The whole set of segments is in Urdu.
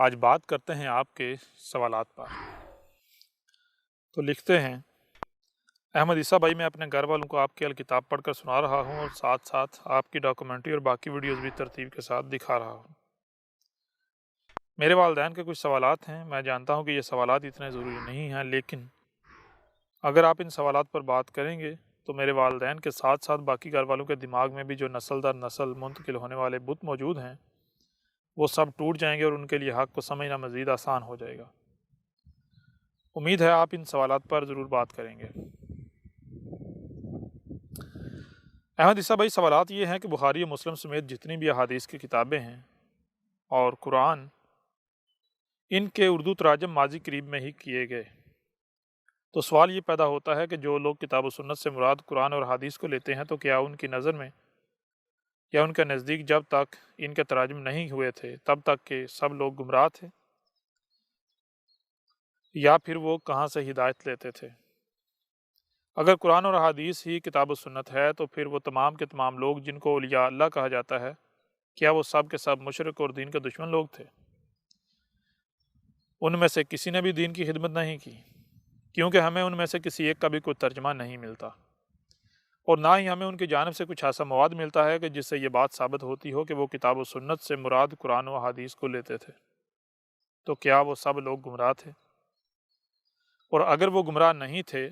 آج بات کرتے ہیں آپ کے سوالات پر۔ تو لکھتے ہیں احمد عیسیٰ بھائی، میں اپنے گھر والوں کو آپ کی الکتاب پڑھ کر سنا رہا ہوں اور ساتھ ساتھ آپ کی ڈاکومنٹری اور باقی ویڈیوز بھی ترتیب کے ساتھ دکھا رہا ہوں۔ میرے والدین کے کچھ سوالات ہیں۔ میں جانتا ہوں کہ یہ سوالات اتنے ضروری نہیں ہیں، لیکن اگر آپ ان سوالات پر بات کریں گے تو میرے والدین کے ساتھ ساتھ باقی گھر والوں کے دماغ میں بھی جو نسل در نسل منتقل ہونے والے بت موجود ہیں وہ سب ٹوٹ جائیں گے اور ان کے لیے حق کو سمجھنا مزید آسان ہو جائے گا۔ امید ہے آپ ان سوالات پر ضرور بات کریں گے۔ احمد عیسیٰ بھائی، سوالات یہ ہیں کہ بخاری و مسلم سمیت جتنی بھی احادیث کی کتابیں ہیں اور قرآن، ان کے اردو تراجم ماضی قریب میں ہی کیے گئے، تو سوال یہ پیدا ہوتا ہے کہ جو لوگ کتاب و سنت سے مراد قرآن اور حدیث کو لیتے ہیں تو کیا ان کی نظر میں یا ان کے نزدیک جب تک ان کے تراجم نہیں ہوئے تھے تب تک کہ سب لوگ گمراہ تھے، یا پھر وہ کہاں سے ہدایت لیتے تھے؟ اگر قرآن اور حدیث ہی کتاب و سنت ہے تو پھر وہ تمام کے تمام لوگ جن کو اولیاء اللہ کہا جاتا ہے، کیا وہ سب کے سب مشرک اور دین کے دشمن لوگ تھے؟ ان میں سے کسی نے بھی دین کی خدمت نہیں کی، کیونکہ ہمیں ان میں سے کسی ایک کا بھی کوئی ترجمہ نہیں ملتا، اور نہ ہی ہمیں ان کی جانب سے کچھ ایسا مواد ملتا ہے کہ جس سے یہ بات ثابت ہوتی ہو کہ وہ کتاب و سنت سے مراد قرآن و حدیث کو لیتے تھے۔ تو کیا وہ سب لوگ گمراہ تھے؟ اور اگر وہ گمراہ نہیں تھے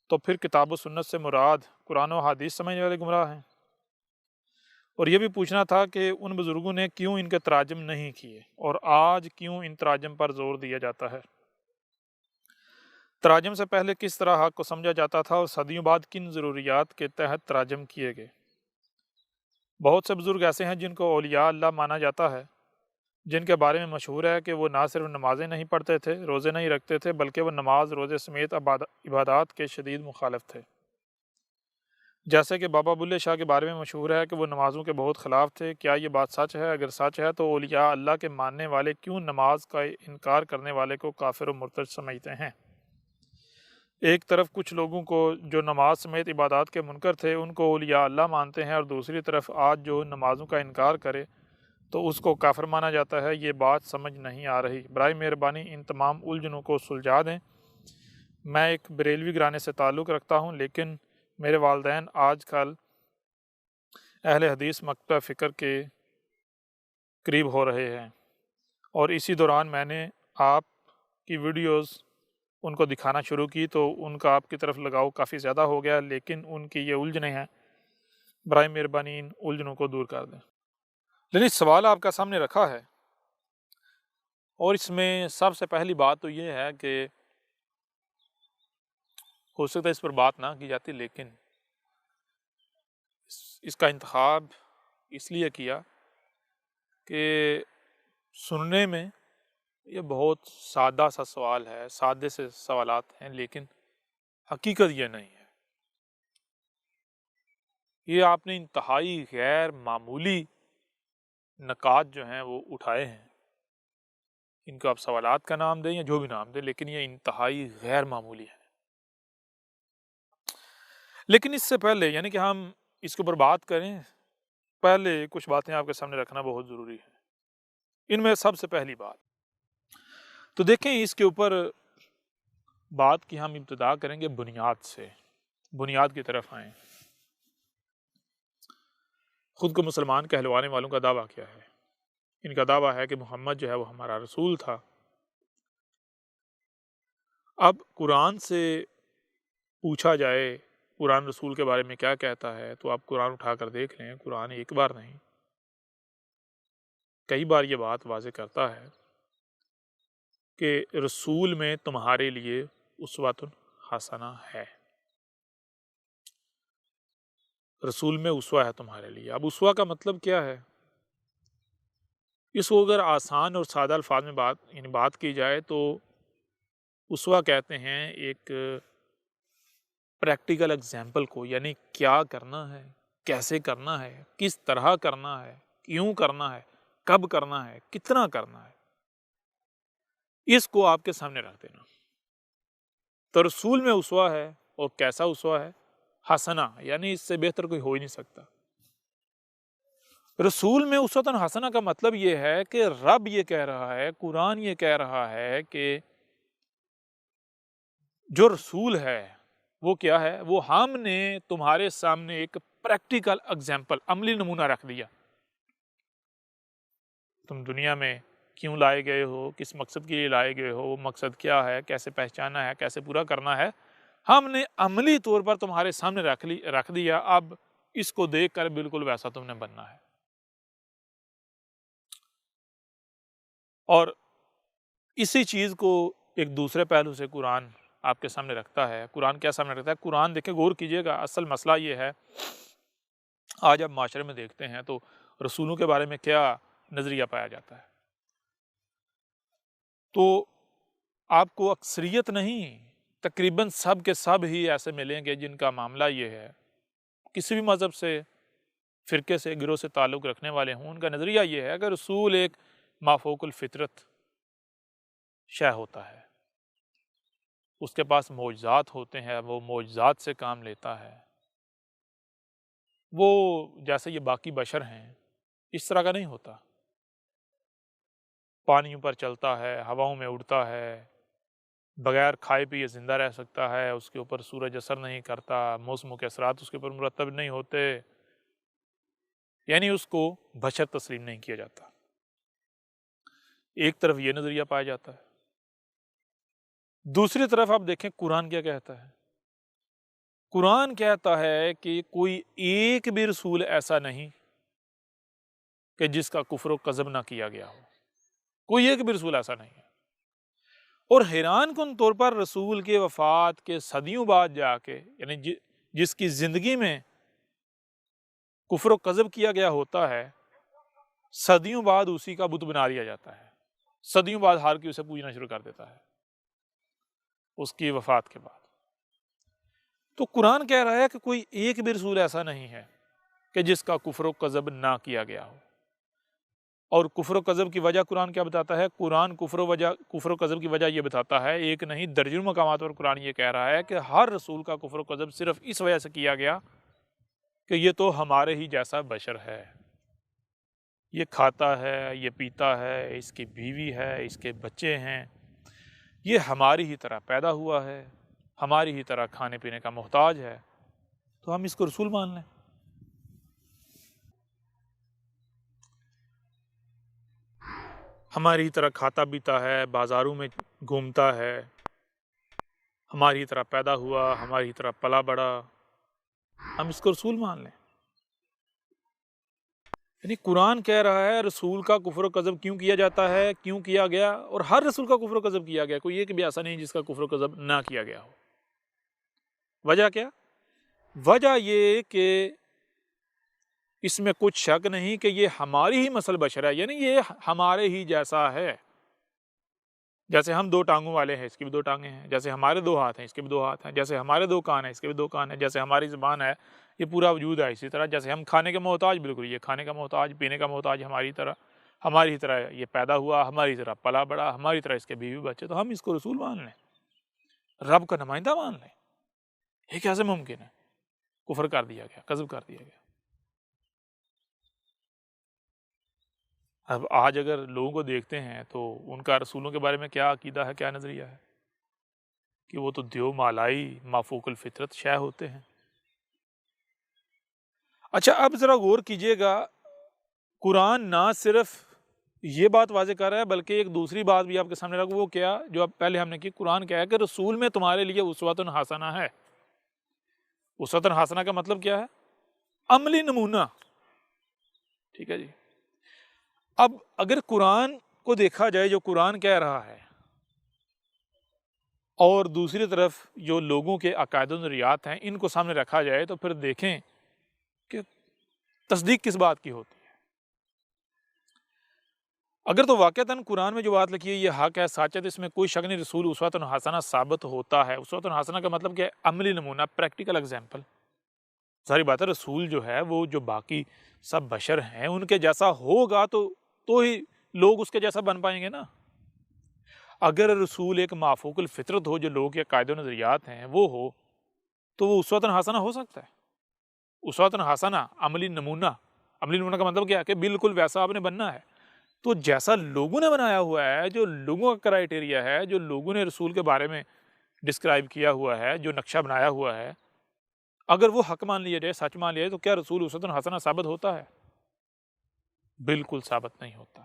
تو پھر کتاب و سنت سے مراد قرآن و حدیث سمجھنے والے گمراہ ہیں؟ اور یہ بھی پوچھنا تھا کہ ان بزرگوں نے کیوں ان کے تراجم نہیں کیے اور آج کیوں ان تراجم پر زور دیا جاتا ہے؟ تراجم سے پہلے کس طرح حق کو سمجھا جاتا تھا اور صدیوں بعد کن ضروریات کے تحت تراجم کیے گئے؟ بہت سے بزرگ ایسے ہیں جن کو اولیاء اللہ مانا جاتا ہے، جن کے بارے میں مشہور ہے کہ وہ نہ صرف نمازیں نہیں پڑھتے تھے، روزے نہیں رکھتے تھے، بلکہ وہ نماز روزے سمیت عبادات کے شدید مخالف تھے۔ جیسے کہ بابا بلے شاہ کے بارے میں مشہور ہے کہ وہ نمازوں کے بہت خلاف تھے۔ کیا یہ بات سچ ہے؟ اگر سچ ہے تو اولیاء اللہ کے ماننے والے کیوں نماز کا انکار کرنے والے کو کافر و مرتد سمجھتے ہیں؟ ایک طرف کچھ لوگوں کو جو نماز سمیت عبادات کے منکر تھے ان کو اولیاء اللہ مانتے ہیں، اور دوسری طرف آج جو نمازوں کا انکار کرے تو اس کو کافر مانا جاتا ہے۔ یہ بات سمجھ نہیں آ رہی۔ برائے مہربانی ان تمام الجھنوں کو سلجھا دیں۔ میں ایک بریلوی گھرانے سے تعلق رکھتا ہوں، لیکن میرے والدین آج کل اہل حدیث مکتبہ فکر کے قریب ہو رہے ہیں، اور اسی دوران میں نے آپ کی ویڈیوز ان کو دکھانا شروع کی تو ان کا آپ کی طرف لگاؤ کافی زیادہ ہو گیا، لیکن ان کی یہ الجھنیں ہیں، برائے مہربانی ان الجھنوں کو دور کر دیں۔ لیکن سوال آپ کا سامنے رکھا ہے، اور اس میں سب سے پہلی بات تو یہ ہے کہ ہو سکتا ہے اس پر بات نہ کی جاتی، لیکن اس کا انتخاب اس لیے کیا کہ سننے میں یہ بہت سادہ سا سوال ہے، سادے سے سوالات ہیں، لیکن حقیقت یہ نہیں ہے۔ یہ آپ نے انتہائی غیر معمولی نکات جو ہیں وہ اٹھائے ہیں، ان کو آپ سوالات کا نام دیں یا جو بھی نام دیں، لیکن یہ انتہائی غیر معمولی ہے۔ لیکن اس سے پہلے یعنی کہ ہم اس کے اوپر بات کریں، پہلے کچھ باتیں آپ کے سامنے رکھنا بہت ضروری ہے۔ ان میں سب سے پہلی بات تو دیکھیں، اس کے اوپر بات کی ہم ابتدا کریں گے بنیاد سے، بنیاد کی طرف آئیں۔ خود کو مسلمان کہلوانے والوں کا دعویٰ کیا ہے؟ ان کا دعویٰ ہے کہ محمد جو ہے وہ ہمارا رسول تھا۔ اب قرآن سے پوچھا جائے قرآن رسول کے بارے میں کیا کہتا ہے، تو آپ قرآن اٹھا کر دیکھ لیں، قرآن ایک بار نہیں کئی بار یہ بات واضح کرتا ہے کہ رسول میں تمہارے لیے اسوۃ حسنہ ہے، رسول میں اسوہ ہے تمہارے لیے۔ اب اسوہ کا مطلب کیا ہے؟ اس کو اگر آسان اور سادہ الفاظ میں بات کی جائے تو اسوہ کہتے ہیں ایک پریکٹیکل اگزامپل کو، یعنی کیا کرنا ہے، کیسے کرنا ہے، کس طرح کرنا ہے، کیوں کرنا ہے، کب کرنا ہے، کتنا کرنا ہے، اس کو آپ کے سامنے رکھ دینا۔ تو رسول میں اسوہ ہے، اور کیسا اسوہ ہے؟ حسنہ، یعنی اس سے بہتر کوئی ہو ہی نہیں سکتا۔ رسول میں اسوۃ حسنہ کا مطلب یہ ہے کہ رب یہ کہہ رہا ہے، قرآن یہ کہہ رہا ہے کہ جو رسول ہے وہ کیا ہے، وہ ہم نے تمہارے سامنے ایک پریکٹیکل اگزامپل، عملی نمونہ رکھ دیا۔ تم دنیا میں کیوں لائے گئے ہو، کس مقصد کے لیے لائے گئے ہو، وہ مقصد کیا ہے، کیسے پہچانا ہے، کیسے پورا کرنا ہے، ہم نے عملی طور پر تمہارے سامنے رکھ دیا۔ اب اس کو دیکھ کر بالکل ویسا تم نے بننا ہے۔ اور اسی چیز کو ایک دوسرے پہلو سے قرآن آپ کے سامنے رکھتا ہے۔ قرآن کیا سامنے رکھتا ہے؟ قرآن دیکھیں، غور کیجئے گا، اصل مسئلہ یہ ہے، آج اب معاشرے میں دیکھتے ہیں تو رسولوں کے بارے میں کیا نظریہ پایا جاتا ہے، تو آپ کو اکثریت نہیں، تقریباً سب کے سب ہی ایسے ملیں گے جن کا معاملہ یہ ہے، کسی بھی مذہب سے، فرقے سے، گروہ سے تعلق رکھنے والے ہوں، ان کا نظریہ یہ ہے کہ رسول ایک مافوق الفطرت شے ہوتا ہے، اس کے پاس معجزات ہوتے ہیں، وہ معجزات سے کام لیتا ہے، وہ جیسے یہ باقی بشر ہیں اس طرح کا نہیں ہوتا، پانیوں پر چلتا ہے، ہواؤں میں اڑتا ہے، بغیر کھائے پیے زندہ رہ سکتا ہے، اس کے اوپر سورج اثر نہیں کرتا، موسموں کے اثرات اس کے اوپر مرتب نہیں ہوتے، یعنی اس کو بشر تسلیم نہیں کیا جاتا۔ ایک طرف یہ نظریہ پایا جاتا ہے، دوسری طرف آپ دیکھیں قرآن کیا کہتا ہے۔ قرآن کہتا ہے کہ کوئی ایک بھی رسول ایسا نہیں کہ جس کا کفر و کذب نہ کیا گیا ہو، کوئی ایک بھی رسول ایسا نہیں ہے۔ اور حیران کن طور پر رسول کے وفات کے صدیوں بعد جا کے، یعنی جس کی زندگی میں کفر و کذب کیا گیا ہوتا ہے، صدیوں بعد اسی کا بت بنا لیا جاتا ہے، صدیوں بعد ہر کوئی اسے پوجنا شروع کر دیتا ہے اس کی وفات کے بعد۔ تو قرآن کہہ رہا ہے کہ کوئی ایک بھی رسول ایسا نہیں ہے کہ جس کا کفر و کذب نہ کیا گیا ہو۔ اور کفر و کذب کی وجہ قرآن کیا بتاتا ہے؟ قرآن کفر و کذب کی وجہ یہ بتاتا ہے، ایک نہیں درجنوں مقامات پر قرآن یہ کہہ رہا ہے کہ ہر رسول کا کفر و کذب صرف اس وجہ سے کیا گیا کہ یہ تو ہمارے ہی جیسا بشر ہے، یہ کھاتا ہے، یہ پیتا ہے، اس کی بیوی ہے، اس کے بچے ہیں، یہ ہماری ہی طرح پیدا ہوا ہے، ہماری ہی طرح کھانے پینے کا محتاج ہے، تو ہم اس کو رسول مان لیں۔ ہماری طرح کھاتا پیتا ہے، بازاروں میں گھومتا ہے، ہماری طرح پیدا ہوا، ہماری طرح پلا بڑا، ہم اس کو رسول مان لیں۔ یعنی قرآن کہہ رہا ہے رسول کا کفر و کذب کیوں کیا جاتا ہے، کیوں کیا گیا، اور ہر رسول کا کفر و کذب کیا گیا، کوئی ایک بھی ایسا نہیں جس کا کفر و کذب نہ کیا گیا ہو۔ وجہ کیا؟ وجہ یہ کہ اس میں کچھ شک نہیں کہ یہ ہماری ہی مثل بشر ہے، یعنی یہ ہمارے ہی جیسا ہے۔ جیسے ہم دو ٹانگوں والے ہیں، اس کی بھی دو ٹانگیں ہیں، جیسے ہمارے دو ہاتھ ہیں، اس کے بھی دو ہاتھ ہیں، جیسے ہمارے دو کان ہیں، اس کے بھی دو کان ہیں، جیسے ہماری زبان ہے، یہ پورا وجود ہے، اسی طرح جیسے ہم کھانے کے محتاج، بالکل یہ کھانے کا محتاج، پینے کا محتاج ہماری ہی طرح یہ پیدا ہوا، ہماری طرح پلا بڑا، ہماری طرح اس کے بیوی بچے، تو ہم اس کو رسول مان لیں، رب کا نمائندہ مان لیں۔ یہ کیسے ممکن ہے؟ کفر کر دیا گیا، کذب کر دیا گیا۔ اب آج اگر لوگوں کو دیکھتے ہیں تو ان کا رسولوں کے بارے میں کیا عقیدہ ہے، کیا نظریہ ہے کہ وہ تو دیو مالائی، مافوق الفطرت شے ہوتے ہیں۔ اچھا، اب ذرا غور کیجئے گا، قرآن نہ صرف یہ بات واضح کر رہا ہے بلکہ ایک دوسری بات بھی آپ کے سامنے رکھ، وہ کیا جو اب پہلے ہم نے کی، قرآن کیا ہے کہ رسول میں تمہارے لیے اسوۃ حسنہ ہے۔ اسوۃ حسنہ کا مطلب کیا ہے؟ عملی نمونہ، ٹھیک ہے جی۔ اب اگر قرآن کو دیکھا جائے جو قرآن کہہ رہا ہے، اور دوسری طرف جو لوگوں کے عقائد و نظریات ہیں ان کو سامنے رکھا جائے، تو پھر دیکھیں کہ تصدیق کس بات کی ہوتی ہے۔ اگر تو واقعتاً قرآن میں جو بات لکھی ہے یہ حق ہے، سچ ہے، تو اس میں کوئی شک نہیں، رسول اسوۃ حسنہ ثابت ہوتا ہے۔ اسوۃ حسنہ کا مطلب کیا ہے؟ عملی نمونہ، پریکٹیکل ایگزامپل۔ ساری بات ہے، رسول جو ہے وہ جو باقی سب بشر ہیں ان کے جیسا ہوگا تو ہی لوگ اس کے جیسا بن پائیں گے نا۔ اگر رسول ایک مافوق الفطرت ہو، جو لوگوں کے عقائد و نظریات ہیں وہ ہو، تو وہ اسوۃ حسنہ ہو سکتا ہے؟ اسوۃ حسنہ، عملی نمونہ، عملی نمونہ کا مطلب کیا ہے کہ بالکل ویسا آپ نے بننا ہے۔ تو جیسا لوگوں نے بنایا ہوا ہے، جو لوگوں کا کرائیٹیریا ہے، جو لوگوں نے رسول کے بارے میں ڈسکرائب کیا ہوا ہے، جو نقشہ بنایا ہوا ہے، اگر وہ حق مان لیا جائے، سچ مان لیا جائے، تو کیا رسول اسوۃ حسنہ ثابت ہوتا ہے؟ بالکل ثابت نہیں ہوتا۔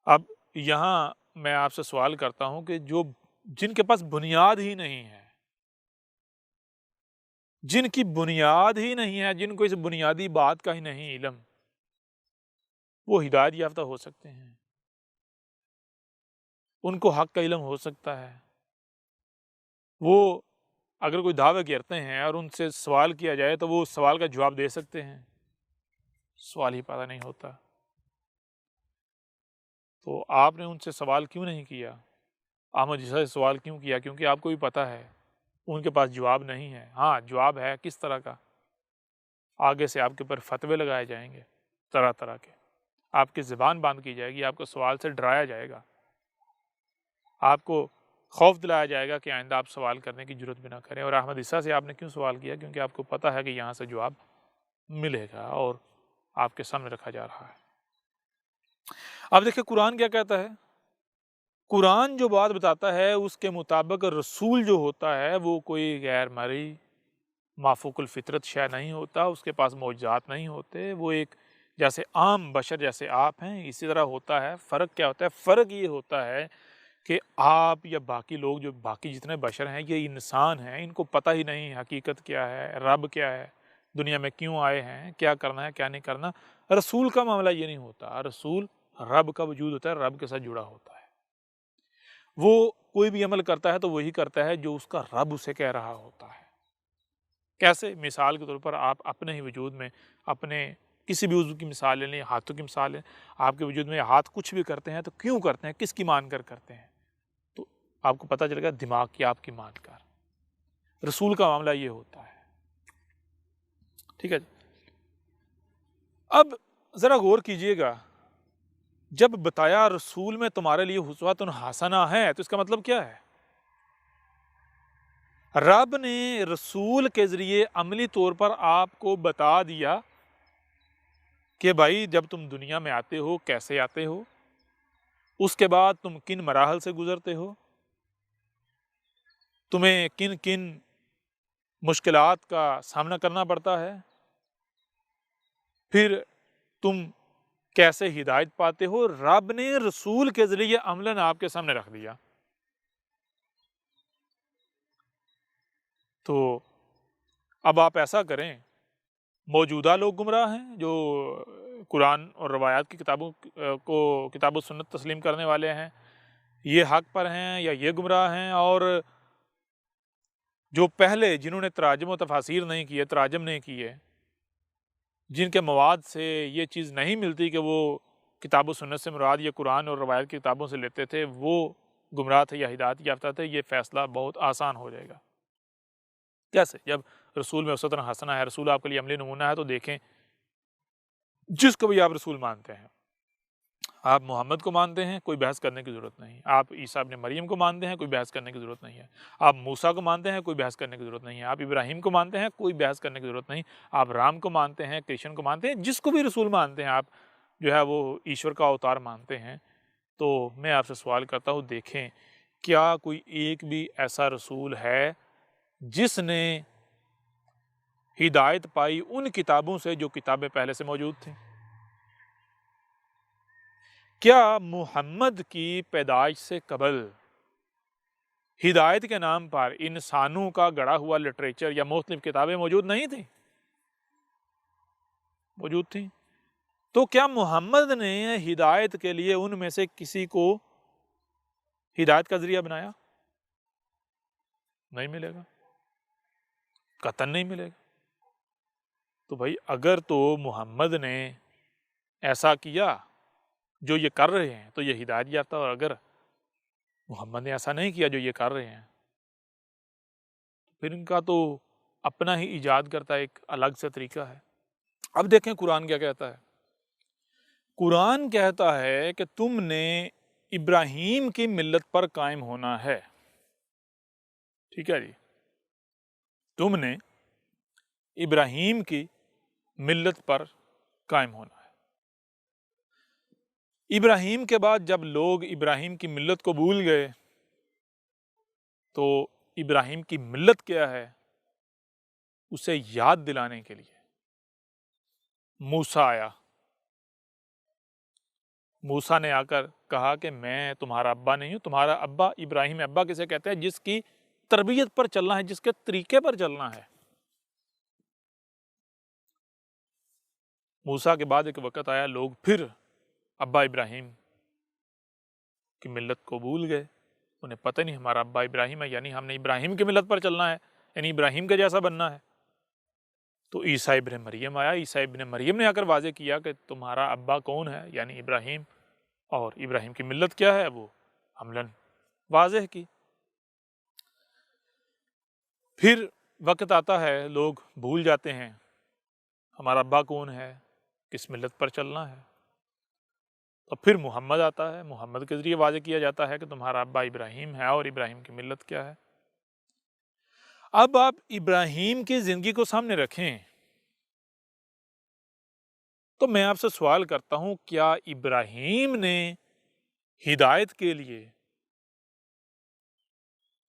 اب یہاں میں آپ سے سوال کرتا ہوں کہ جن کے پاس بنیاد ہی نہیں ہے، جن کی بنیاد ہی نہیں ہے، جن کو اس بنیادی بات کا ہی نہیں علم، وہ ہدایت یافتہ ہو سکتے ہیں؟ ان کو حق کا علم ہو سکتا ہے؟ وہ اگر کوئی دعوے کرتے ہیں اور ان سے سوال کیا جائے تو وہ اس سوال کا جواب دے سکتے ہیں؟ سوال ہی پیدا نہیں ہوتا۔ تو آپ نے ان سے سوال کیوں نہیں کیا؟ احمد عیسیٰ سے سوال کیوں کیا؟ کیونکہ آپ کو بھی پتہ ہے ان کے پاس جواب نہیں ہے۔ ہاں جواب ہے، کس طرح کا؟ آگے سے آپ کے اوپر فتوے لگائے جائیں گے طرح طرح کے، آپ کی زبان بند کی جائے گی، آپ کو سوال سے ڈرایا جائے گا، آپ کو خوف دلایا جائے گا کہ آئندہ آپ سوال کرنے کی جرت بھی نہ کریں۔ اور احمد عیسیٰ سے آپ نے کیوں سوال کیا؟ کیونکہ آپ کو پتہ ہے کہ یہاں سے جواب ملے گا اور آپ کے سامنے رکھا جا رہا ہے۔ اب دیکھیں قرآن کیا کہتا ہے۔ قرآن جو بات بتاتا ہے اس کے مطابق رسول جو ہوتا ہے وہ کوئی غیر مرئی مافوق الفطرت شے نہیں ہوتا، اس کے پاس معجزات نہیں ہوتے، وہ ایک جیسے عام بشر جیسے آپ ہیں اسی طرح ہوتا ہے۔ فرق کیا ہوتا ہے؟ فرق یہ ہوتا ہے کہ آپ یا باقی لوگ، جو باقی جتنے بشر ہیں، یہ انسان ہیں، ان کو پتہ ہی نہیں حقیقت کیا ہے، رب کیا ہے، دنیا میں کیوں آئے ہیں، کیا کرنا ہے کیا نہیں کرنا۔ رسول کا معاملہ یہ نہیں ہوتا، رسول رب کا وجود ہوتا ہے، رب کے ساتھ جڑا ہوتا ہے۔ وہ کوئی بھی عمل کرتا ہے تو وہی کرتا ہے جو اس کا رب اسے کہہ رہا ہوتا ہے۔ کیسے؟ مثال کے طور پر آپ اپنے ہی وجود میں اپنے کسی بھی عضو کی مثال لے لیں، ہاتھوں کی مثال لیں، آپ کے وجود میں ہاتھ کچھ بھی کرتے ہیں تو کیوں کرتے ہیں، کس کی مان کر کرتے ہیں؟ تو آپ کو پتہ چلے گا دماغ کی آپ کی مان کر۔ رسول کا معاملہ یہ ہوتا ہے، ٹھیک ہے جی۔ اب ذرا غور کیجئے گا، جب بتایا رسول میں تمہارے لیے اسوۃ حسنہ ہے تو اس کا مطلب کیا ہے؟ رب نے رسول کے ذریعے عملی طور پر آپ کو بتا دیا کہ بھائی جب تم دنیا میں آتے ہو کیسے آتے ہو، اس کے بعد تم کن مراحل سے گزرتے ہو، تمہیں کن کن مشکلات کا سامنا کرنا پڑتا ہے، پھر تم کیسے ہدایت پاتے ہو، رب نے رسول کے ذریعے عملاً آپ کے سامنے رکھ دیا۔ تو اب آپ ایسا کریں، موجودہ لوگ گمراہ ہیں جو قرآن اور روایات کی کتابوں کو کتاب و سنت تسلیم کرنے والے ہیں، یہ حق پر ہیں یا یہ گمراہ ہیں؟ اور جو پہلے جنہوں نے تراجم و تفاسیر نہیں کیے، تراجم نہیں کیے، جن کے مواد سے یہ چیز نہیں ملتی کہ وہ کتاب و سنت سے مراد یہ قرآن اور روایت کی کتابوں سے لیتے تھے، وہ گمراہ تھے یا ہدایت یافتہ تھے، یہ فیصلہ بہت آسان ہو جائے گا۔ کیسے؟ جب رسول میں اسوۃ حسنہ ہے، رسول آپ کے لیے عملی نمونہ ہے، تو دیکھیں جس کو بھی آپ رسول مانتے ہیں، آپ محمد کو مانتے ہیں، کوئی بحث کرنے کی ضرورت نہیں، آپ عیسیٰ ابن مریم کو مانتے ہیں، کوئی بحث کرنے کی ضرورت نہیں ہے، آپ موسیٰ کو مانتے ہیں، کوئی بحث کرنے کی ضرورت نہیں ہے، آپ ابراہیم کو مانتے ہیں، کوئی بحث کرنے کی ضرورت نہیں، آپ رام کو مانتے ہیں، کرشن کو مانتے ہیں، جس کو بھی رسول مانتے ہیں، آپ جو ہے وہ ایشور کا اوتار مانتے ہیں، تو میں آپ سے سوال کرتا ہوں، دیکھیں کیا کوئی ایک بھی ایسا رسول ہے جس نے ہدایت پائی ان کتابوں سے جو کتابیں پہلے سے موجود تھیں؟ کیا محمد کی پیدائش سے قبل ہدایت کے نام پر انسانوں کا گڑھا ہوا لٹریچر یا مختلف کتابیں موجود نہیں تھیں؟ موجود تھیں۔ تو کیا محمد نے ہدایت کے لیے ان میں سے کسی کو ہدایت کا ذریعہ بنایا؟ نہیں ملے گا، قطعاً نہیں ملے گا۔ تو بھائی اگر تو محمد نے ایسا کیا جو یہ کر رہے ہیں تو یہ ہدایت یافتہ، اور اگر محمد نے ایسا نہیں کیا جو یہ کر رہے ہیں، پھر ان کا تو اپنا ہی ایجاد کرتا ایک الگ سے طریقہ ہے۔ اب دیکھیں قرآن کیا کہتا ہے۔ قرآن کہتا ہے کہ تم نے ابراہیم کی ملت پر قائم ہونا ہے، ٹھیک ہے جی، تم نے ابراہیم کی ملت پر قائم ہونا ہے۔ ابراہیم کے بعد جب لوگ ابراہیم کی ملت کو بھول گئے تو ابراہیم کی ملت کیا ہے اسے یاد دلانے کے لیے موسیٰ آیا۔ موسیٰ نے آ کر کہا کہ میں تمہارا ابا نہیں ہوں، تمہارا ابا ابراہیم ہے۔ ابا کسے کہتے ہیں؟ جس کی تربیت پر چلنا ہے، جس کے طریقے پر چلنا ہے۔ موسیٰ کے بعد ایک وقت آیا، لوگ پھر ابا ابراہیم کی ملت کو بھول گئے۔ انہیں پتہ نہیں ہمارا ابا ابراہیم ہے، یعنی ہم نے ابراہیم کی ملت پر چلنا ہے، یعنی ابراہیم کے جیسا بننا ہے۔ تو عیسیٰ ابن مریم آیا۔ عیسیٰ ابن مریم نے آ کر واضح کیا کہ تمہارا ابا کون ہے، یعنی ابراہیم، اور ابراہیم کی ملت کیا ہے، وہ حملاً واضح کی۔ پھر وقت آتا ہے، لوگ بھول جاتے ہیں ہمارا ابا کون ہے، کس ملت پر چلنا ہے۔ تو پھر محمد آتا ہے، محمد کے ذریعے واضح کیا جاتا ہے کہ تمہارا ابا ابراہیم ہے اور ابراہیم کی ملت کیا ہے۔ اب آپ ابراہیم کی زندگی کو سامنے رکھیں تو میں آپ سے سوال کرتا ہوں، کیا ابراہیم نے ہدایت کے لیے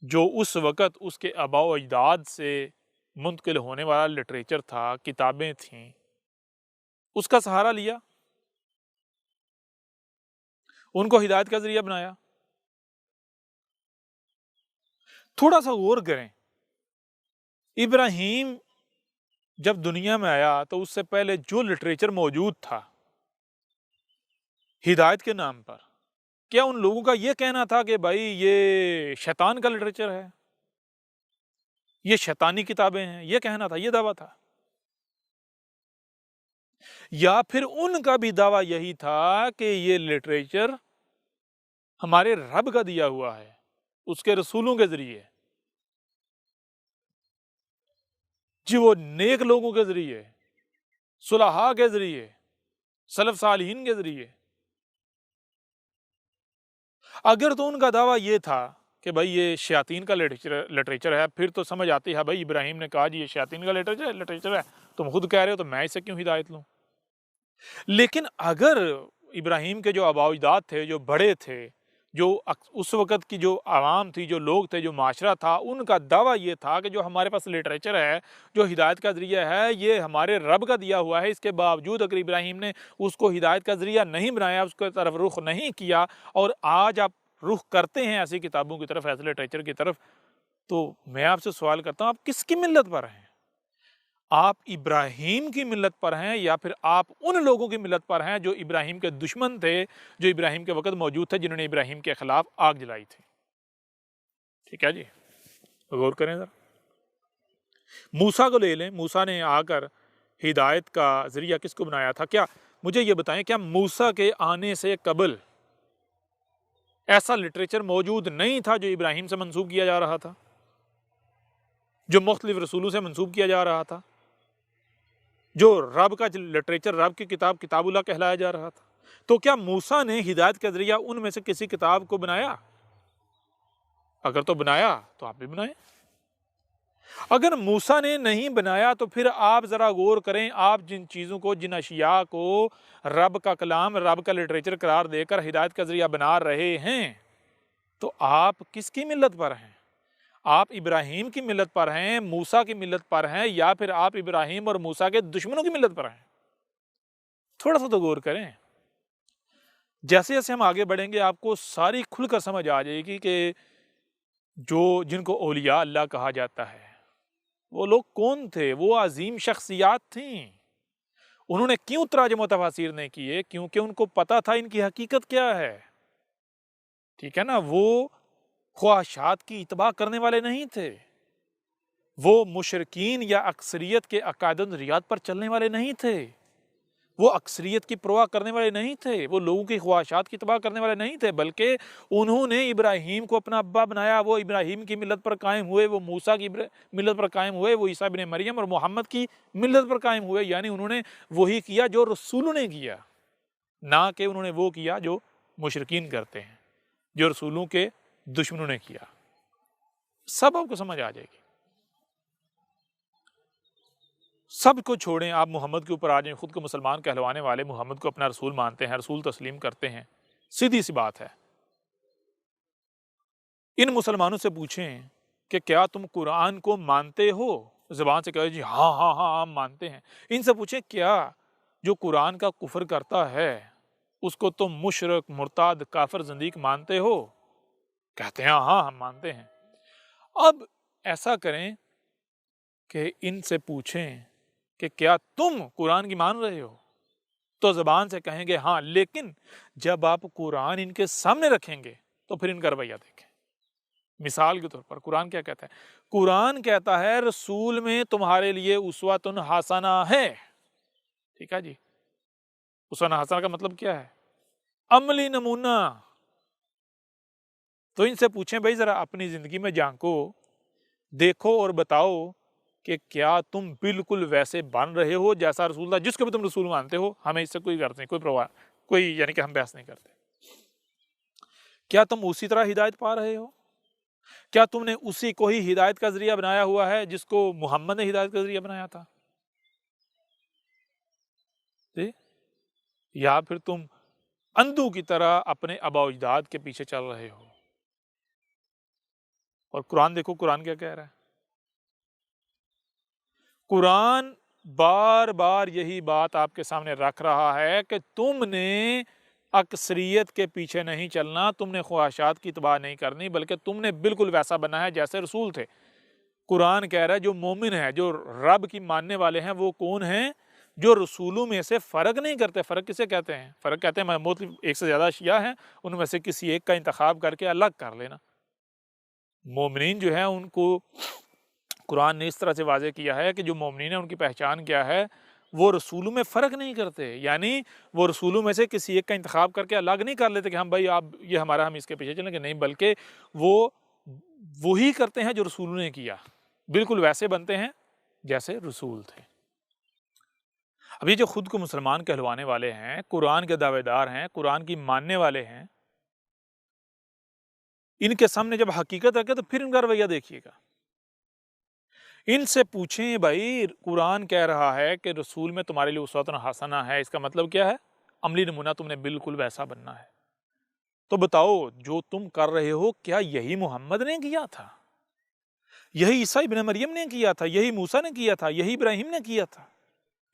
جو اس وقت اس کے آباء و اجداد سے منتقل ہونے والا لٹریچر تھا، کتابیں تھیں، اس کا سہارا لیا؟ ان کو ہدایت کا ذریعہ بنایا؟ تھوڑا سا غور کریں، ابراہیم جب دنیا میں آیا تو اس سے پہلے جو لٹریچر موجود تھا ہدایت کے نام پر، کیا ان لوگوں کا یہ کہنا تھا کہ بھائی یہ شیطان کا لٹریچر ہے، یہ شیطانی کتابیں ہیں، یہ کہنا تھا، یہ دعویٰ تھا؟ یا پھر ان کا بھی دعویٰ یہی تھا کہ یہ لٹریچر ہمارے رب کا دیا ہوا ہے، اس کے رسولوں کے ذریعے، جی وہ نیک لوگوں کے ذریعے، صلحاء کے ذریعے، سلف صالحین کے ذریعے؟ اگر تو ان کا دعویٰ یہ تھا کہ بھائی یہ شیاطین کا لٹریچر ہے، پھر تو سمجھ آتی ہے بھائی ابراہیم نے کہا جی یہ شیاطین کا لٹریچر ہے، تم خود کہہ رہے ہو تو میں اسے کیوں ہدایت لوں؟ لیکن اگر ابراہیم کے جو آباء و اجداد تھے، جو بڑے تھے، جو اس وقت کی جو عوام تھی، جو لوگ تھے، جو معاشرہ تھا، ان کا دعویٰ یہ تھا کہ جو ہمارے پاس لٹریچر ہے، جو ہدایت کا ذریعہ ہے، یہ ہمارے رب کا دیا ہوا ہے، اس کے باوجود اگر ابراہیم نے اس کو ہدایت کا ذریعہ نہیں بنایا، اس کی طرف رخ نہیں کیا، اور آج آپ رخ کرتے ہیں ایسی کتابوں کی طرف، ایسے لٹریچر کی طرف، تو میں آپ سے سوال کرتا ہوں، آپ کس کی ملت پر ہیں؟ آپ ابراہیم کی ملت پر ہیں یا پھر آپ ان لوگوں کی ملت پر ہیں جو ابراہیم کے دشمن تھے، جو ابراہیم کے وقت موجود تھے، جنہوں نے ابراہیم کے خلاف آگ جلائی تھی؟ ٹھیک ہے جی، غور کریں ذرا۔ موسیٰ کو لے لیں، موسیٰ نے آ کر ہدایت کا ذریعہ کس کو بنایا تھا؟ کیا مجھے یہ بتائیں، کیا موسیٰ کے آنے سے قبل ایسا لٹریچر موجود نہیں تھا جو ابراہیم سے منسوب کیا جا رہا تھا، جو مختلف رسولوں سے منسوب کیا جا رہا تھا، جو رب کا لٹریچر، رب کی کتاب، کتاب اللہ کہلایا جا رہا تھا؟ تو کیا موسیٰ نے ہدایت کا ذریعہ ان میں سے کسی کتاب کو بنایا؟ اگر تو بنایا تو آپ بھی بنائیں۔ اگر موسیٰ نے نہیں بنایا تو پھر آپ ذرا غور کریں، آپ جن چیزوں کو، جن اشیاء کو رب کا کلام، رب کا لٹریچر قرار دے کر ہدایت کا ذریعہ بنا رہے ہیں، تو آپ کس کی ملت پر ہیں؟ آپ ابراہیم کی ملت پر ہیں، موسیٰ کی ملت پر ہیں، یا پھر آپ ابراہیم اور موسیٰ کے دشمنوں کی ملت پر ہیں؟ تھوڑا سا تو غور کریں۔ جیسے جیسے ہم آگے بڑھیں گے آپ کو ساری کھل کر سمجھ آ جائے گی کہ جن کو اولیاء اللہ کہا جاتا ہے وہ لوگ کون تھے، وہ عظیم شخصیات تھیں۔ انہوں نے کیوں تراجم و تفاسیر نہیں کیے؟ کیونکہ ان کو پتا تھا ان کی حقیقت کیا ہے، ٹھیک ہے نا؟ وہ خواہشات کی اتباع کرنے والے نہیں تھے، وہ مشرکین یا اکثریت کے عقائد و نظریات پر چلنے والے نہیں تھے، وہ اکثریت کی پرواہ کرنے والے نہیں تھے، وہ لوگوں کی خواہشات کی اتباع کرنے والے نہیں تھے، بلکہ انہوں نے ابراہیم کو اپنا ابا بنایا، وہ ابراہیم کی ملت پر قائم ہوئے، وہ موسیٰ کی ملت پر قائم ہوئے، وہ عیسیٰ ابن مریم اور محمد کی ملت پر قائم ہوئے۔ یعنی انہوں نے وہی کیا جو رسولوں نے کیا، نہ کہ انہوں نے وہ کیا جو مشرکین کرتے ہیں، جو رسولوں کے دشمنوں نے کیا۔ سب آپ کو سمجھ آ جائے گی۔ سب کو چھوڑیں، آپ محمد کے اوپر آ جائیں، خود کو مسلمان کہلوانے والے محمد کو اپنا رسول مانتے ہیں، رسول تسلیم کرتے ہیں، سیدھی سی بات ہے۔ ان مسلمانوں سے پوچھیں کہ کیا تم قرآن کو مانتے ہو؟ زبان سے کہو جی ہاں ہاں ہاں ہم مانتے ہیں۔ ان سے پوچھیں کیا جو قرآن کا کفر کرتا ہے اس کو تم مشرک، مرتاد، کافر، زندیق مانتے ہو؟ کہتے ہیں ہاں ہم مانتے ہیں۔ اب ایسا کریں کہ ان سے پوچھیں کہ کیا تم قرآن کی مان رہے ہو؟ تو زبان سے کہیں گے ہاں، لیکن جب آپ قرآن ان کے سامنے رکھیں گے تو پھر ان کا رویہ دیکھیں۔ مثال کے طور پر قرآن کیا کہتا ہے؟ قرآن کہتا ہے رسول میں تمہارے لیے اسوۃ حسنہ ہے۔ ٹھیک ہے جی، اسوۃ حسنہ کا مطلب کیا ہے؟ عملی نمونہ۔ تو ان سے پوچھیں بھائی ذرا اپنی زندگی میں جھانکو، دیکھو اور بتاؤ کہ کیا تم بالکل ویسے بن رہے ہو جیسا رسول اللہ، جس کو بھی تم رسول مانتے ہو؟ ہمیں اس سے کوئی غرض نہیں، کوئی پرواہ، کوئی یعنی کہ ہم بحث نہیں کرتے۔ کیا تم اسی طرح ہدایت پا رہے ہو؟ کیا تم نے اسی کو ہی ہدایت کا ذریعہ بنایا ہوا ہے جس کو محمد نے ہدایت کا ذریعہ بنایا تھا؟ جی؟ یا پھر تم اندھو کی طرح اپنے آباء و اجداد کے پیچھے چل رہے ہو؟ اور قرآن دیکھو قرآن کیا کہہ رہا ہے۔ قرآن بار بار یہی بات آپ کے سامنے رکھ رہا ہے کہ تم نے اکثریت کے پیچھے نہیں چلنا، تم نے خواہشات کی اتباع نہیں کرنی، بلکہ تم نے بالکل ویسا بننا ہے جیسے رسول تھے۔ قرآن کہہ رہا ہے جو مومن ہے، جو رب کی ماننے والے ہیں، وہ کون ہیں؟ جو رسولوں میں سے فرق نہیں کرتے۔ فرق کسے کہتے ہیں؟ فرق کہتے ہیں محمود ایک سے زیادہ اشیاء ہیں، ان میں سے کسی ایک کا انتخاب کر کے الگ کر لینا۔ مومنین جو ہیں ان کو قرآن نے اس طرح سے واضح کیا ہے کہ جو مومنین ہیں ان کی پہچان کیا ہے؟ وہ رسولوں میں فرق نہیں کرتے، یعنی وہ رسولوں میں سے کسی ایک کا انتخاب کر کے الگ نہیں کر لیتے کہ ہم بھائی آپ یہ ہمارا، ہم اس کے پیچھے چلیں گے، نہیں، بلکہ وہ وہی کرتے ہیں جو رسولوں نے کیا، بالکل ویسے بنتے ہیں جیسے رسول تھے۔ اب یہ جو خود کو مسلمان کہلوانے والے ہیں، قرآن کے دعوے دار ہیں، قرآن کی ماننے والے ہیں، ان کے سامنے جب حقیقت رکھے تو پھر ان کا رویہ دیکھیے گا۔ ان سے پوچھیں بھائی قرآن کہہ رہا ہے کہ رسول میں تمہارے لیے اسوۃ حسنہ ہے، اس کا مطلب کیا ہے؟ عملی نمونہ تم نے بالکل ویسا بننا ہے۔ تو بتاؤ جو تم کر رہے ہو کیا یہی محمد نے کیا تھا؟ یہی عیسیٰ ابن مریم نے کیا تھا؟ یہی موسیٰ نے کیا تھا؟ یہی ابراہیم نے کیا تھا؟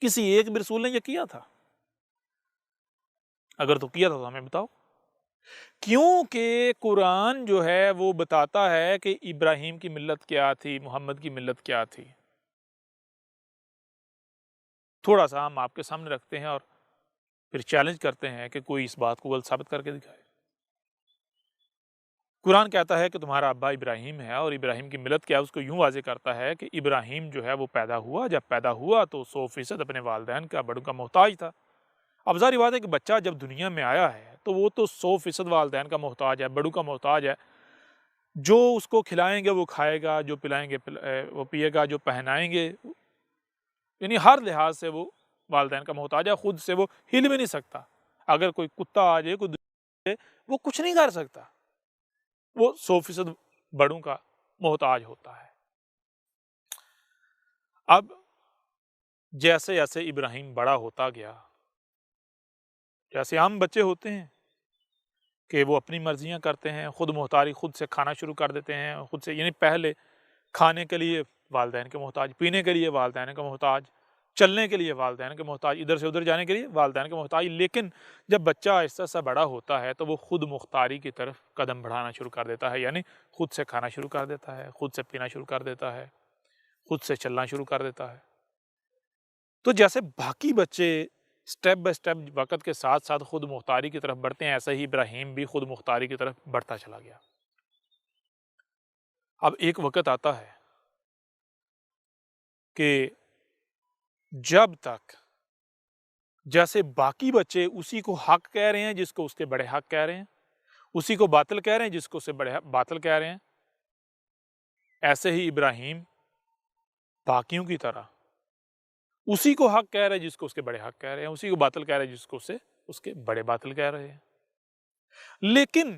کسی ایک بھی رسول نے یہ کیا تھا؟ اگر تو کیا تھا تو ہمیں بتاؤ۔ کیونکہ قرآن جو ہے وہ بتاتا ہے کہ ابراہیم کی ملت کیا تھی، محمد کی ملت کیا تھی۔ تھوڑا سا ہم آپ کے سامنے رکھتے ہیں اور پھر چیلنج کرتے ہیں کہ کوئی اس بات کو غلط ثابت کر کے دکھائے۔ قرآن کہتا ہے کہ تمہارا ابا ابراہیم ہے، اور ابراہیم کی ملت کیا ہے اس کو یوں واضح کرتا ہے کہ ابراہیم جو ہے وہ پیدا ہوا، جب پیدا ہوا تو 100% اپنے والدین کا، بڑوں کا محتاج تھا۔ اب ظاہر بات ہے کہ بچہ جب دنیا میں آیا ہے تو وہ تو 100% والدین کا محتاج ہے، بڑوں کا محتاج ہے۔ جو اس کو کھلائیں گے وہ کھائے گا، جو پلائیں گے وہ پیے گا، جو پہنائیں گے، یعنی ہر لحاظ سے وہ والدین کا محتاج ہے، خود سے وہ ہل بھی نہیں سکتا۔ اگر کوئی کتا آ جائے، کوئی وہ کچھ نہیں کر سکتا، وہ 100% بڑوں کا محتاج ہوتا ہے۔ اب جیسے جیسے ابراہیم بڑا ہوتا گیا، جیسے عام بچے ہوتے ہیں کہ وہ اپنی مرضیاں کرتے ہیں، خود مختاری، خود سے کھانا شروع کر دیتے ہیں، خود سے، یعنی پہلے کھانے کے لیے والدین کے محتاج، پینے کے لیے والدین کے محتاج، چلنے کے لیے والدین کے محتاج، ادھر سے ادھر جانے کے لیے والدین کے محتاج۔ لیکن جب بچہ آہستہ آہستہ بڑا ہوتا ہے تو وہ خود مختاری کی طرف قدم بڑھانا شروع کر دیتا ہے، یعنی خود سے کھانا شروع کر دیتا ہے، خود سے پینا شروع کر دیتا ہے، خود سے چلنا شروع کر دیتا ہے۔ تو جیسے باقی بچے سٹیپ بائی سٹیپ وقت کے ساتھ ساتھ خود مختاری کی طرف بڑھتے ہیں، ایسے ہی ابراہیم بھی خود مختاری کی طرف بڑھتا چلا گیا۔ اب ایک وقت آتا ہے کہ جب تک جیسے باقی بچے اسی کو حق کہہ رہے ہیں جس کو اس کے بڑے حق کہہ رہے ہیں، اسی کو باطل کہہ رہے ہیں جس کو اس سے بڑے باطل کہہ رہے ہیں، ایسے ہی ابراہیم باقیوں کی طرح اسی کو حق کہہ رہے ہیں جس کو اس کے بڑے حق کہہ رہے ہیں، اسی کو باطل کہہ رہے ہیں جس کو اس کے بڑے باطل کہہ رہے ہیں۔ لیکن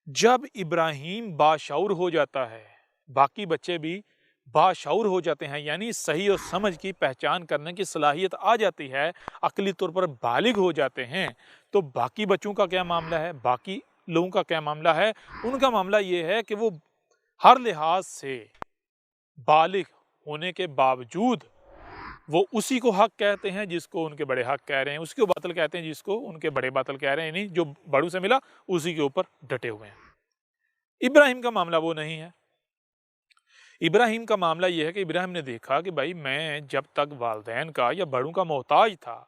جب ابراہیم باشعور ہو جاتا ہے، باقی بچے بھی باشعور ہو جاتے ہیں، یعنی صحیح اور سمجھ کی پہچان کرنے کی صلاحیت آ جاتی ہے، عقلی طور پر بالغ ہو جاتے ہیں، تو باقی بچوں کا کیا معاملہ ہے، باقی لوگوں کا کیا معاملہ ہے؟ ان کا معاملہ یہ ہے کہ وہ ہر لحاظ سے بالغ ہونے کے باوجود وہ اسی کو حق کہتے ہیں جس کو ان کے بڑے حق کہہ رہے ہیں، اسی کو باطل کہتے ہیں جس کو ان کے بڑے باطل کہہ رہے ہیں، یعنی جو بڑوں سے ملا اسی کے اوپر ڈٹے ہوئے ہیں۔ ابراہیم کا معاملہ وہ نہیں ہے۔ ابراہیم کا معاملہ یہ ہے کہ ابراہیم نے دیکھا کہ بھائی میں جب تک والدین کا یا بڑوں کا محتاج تھا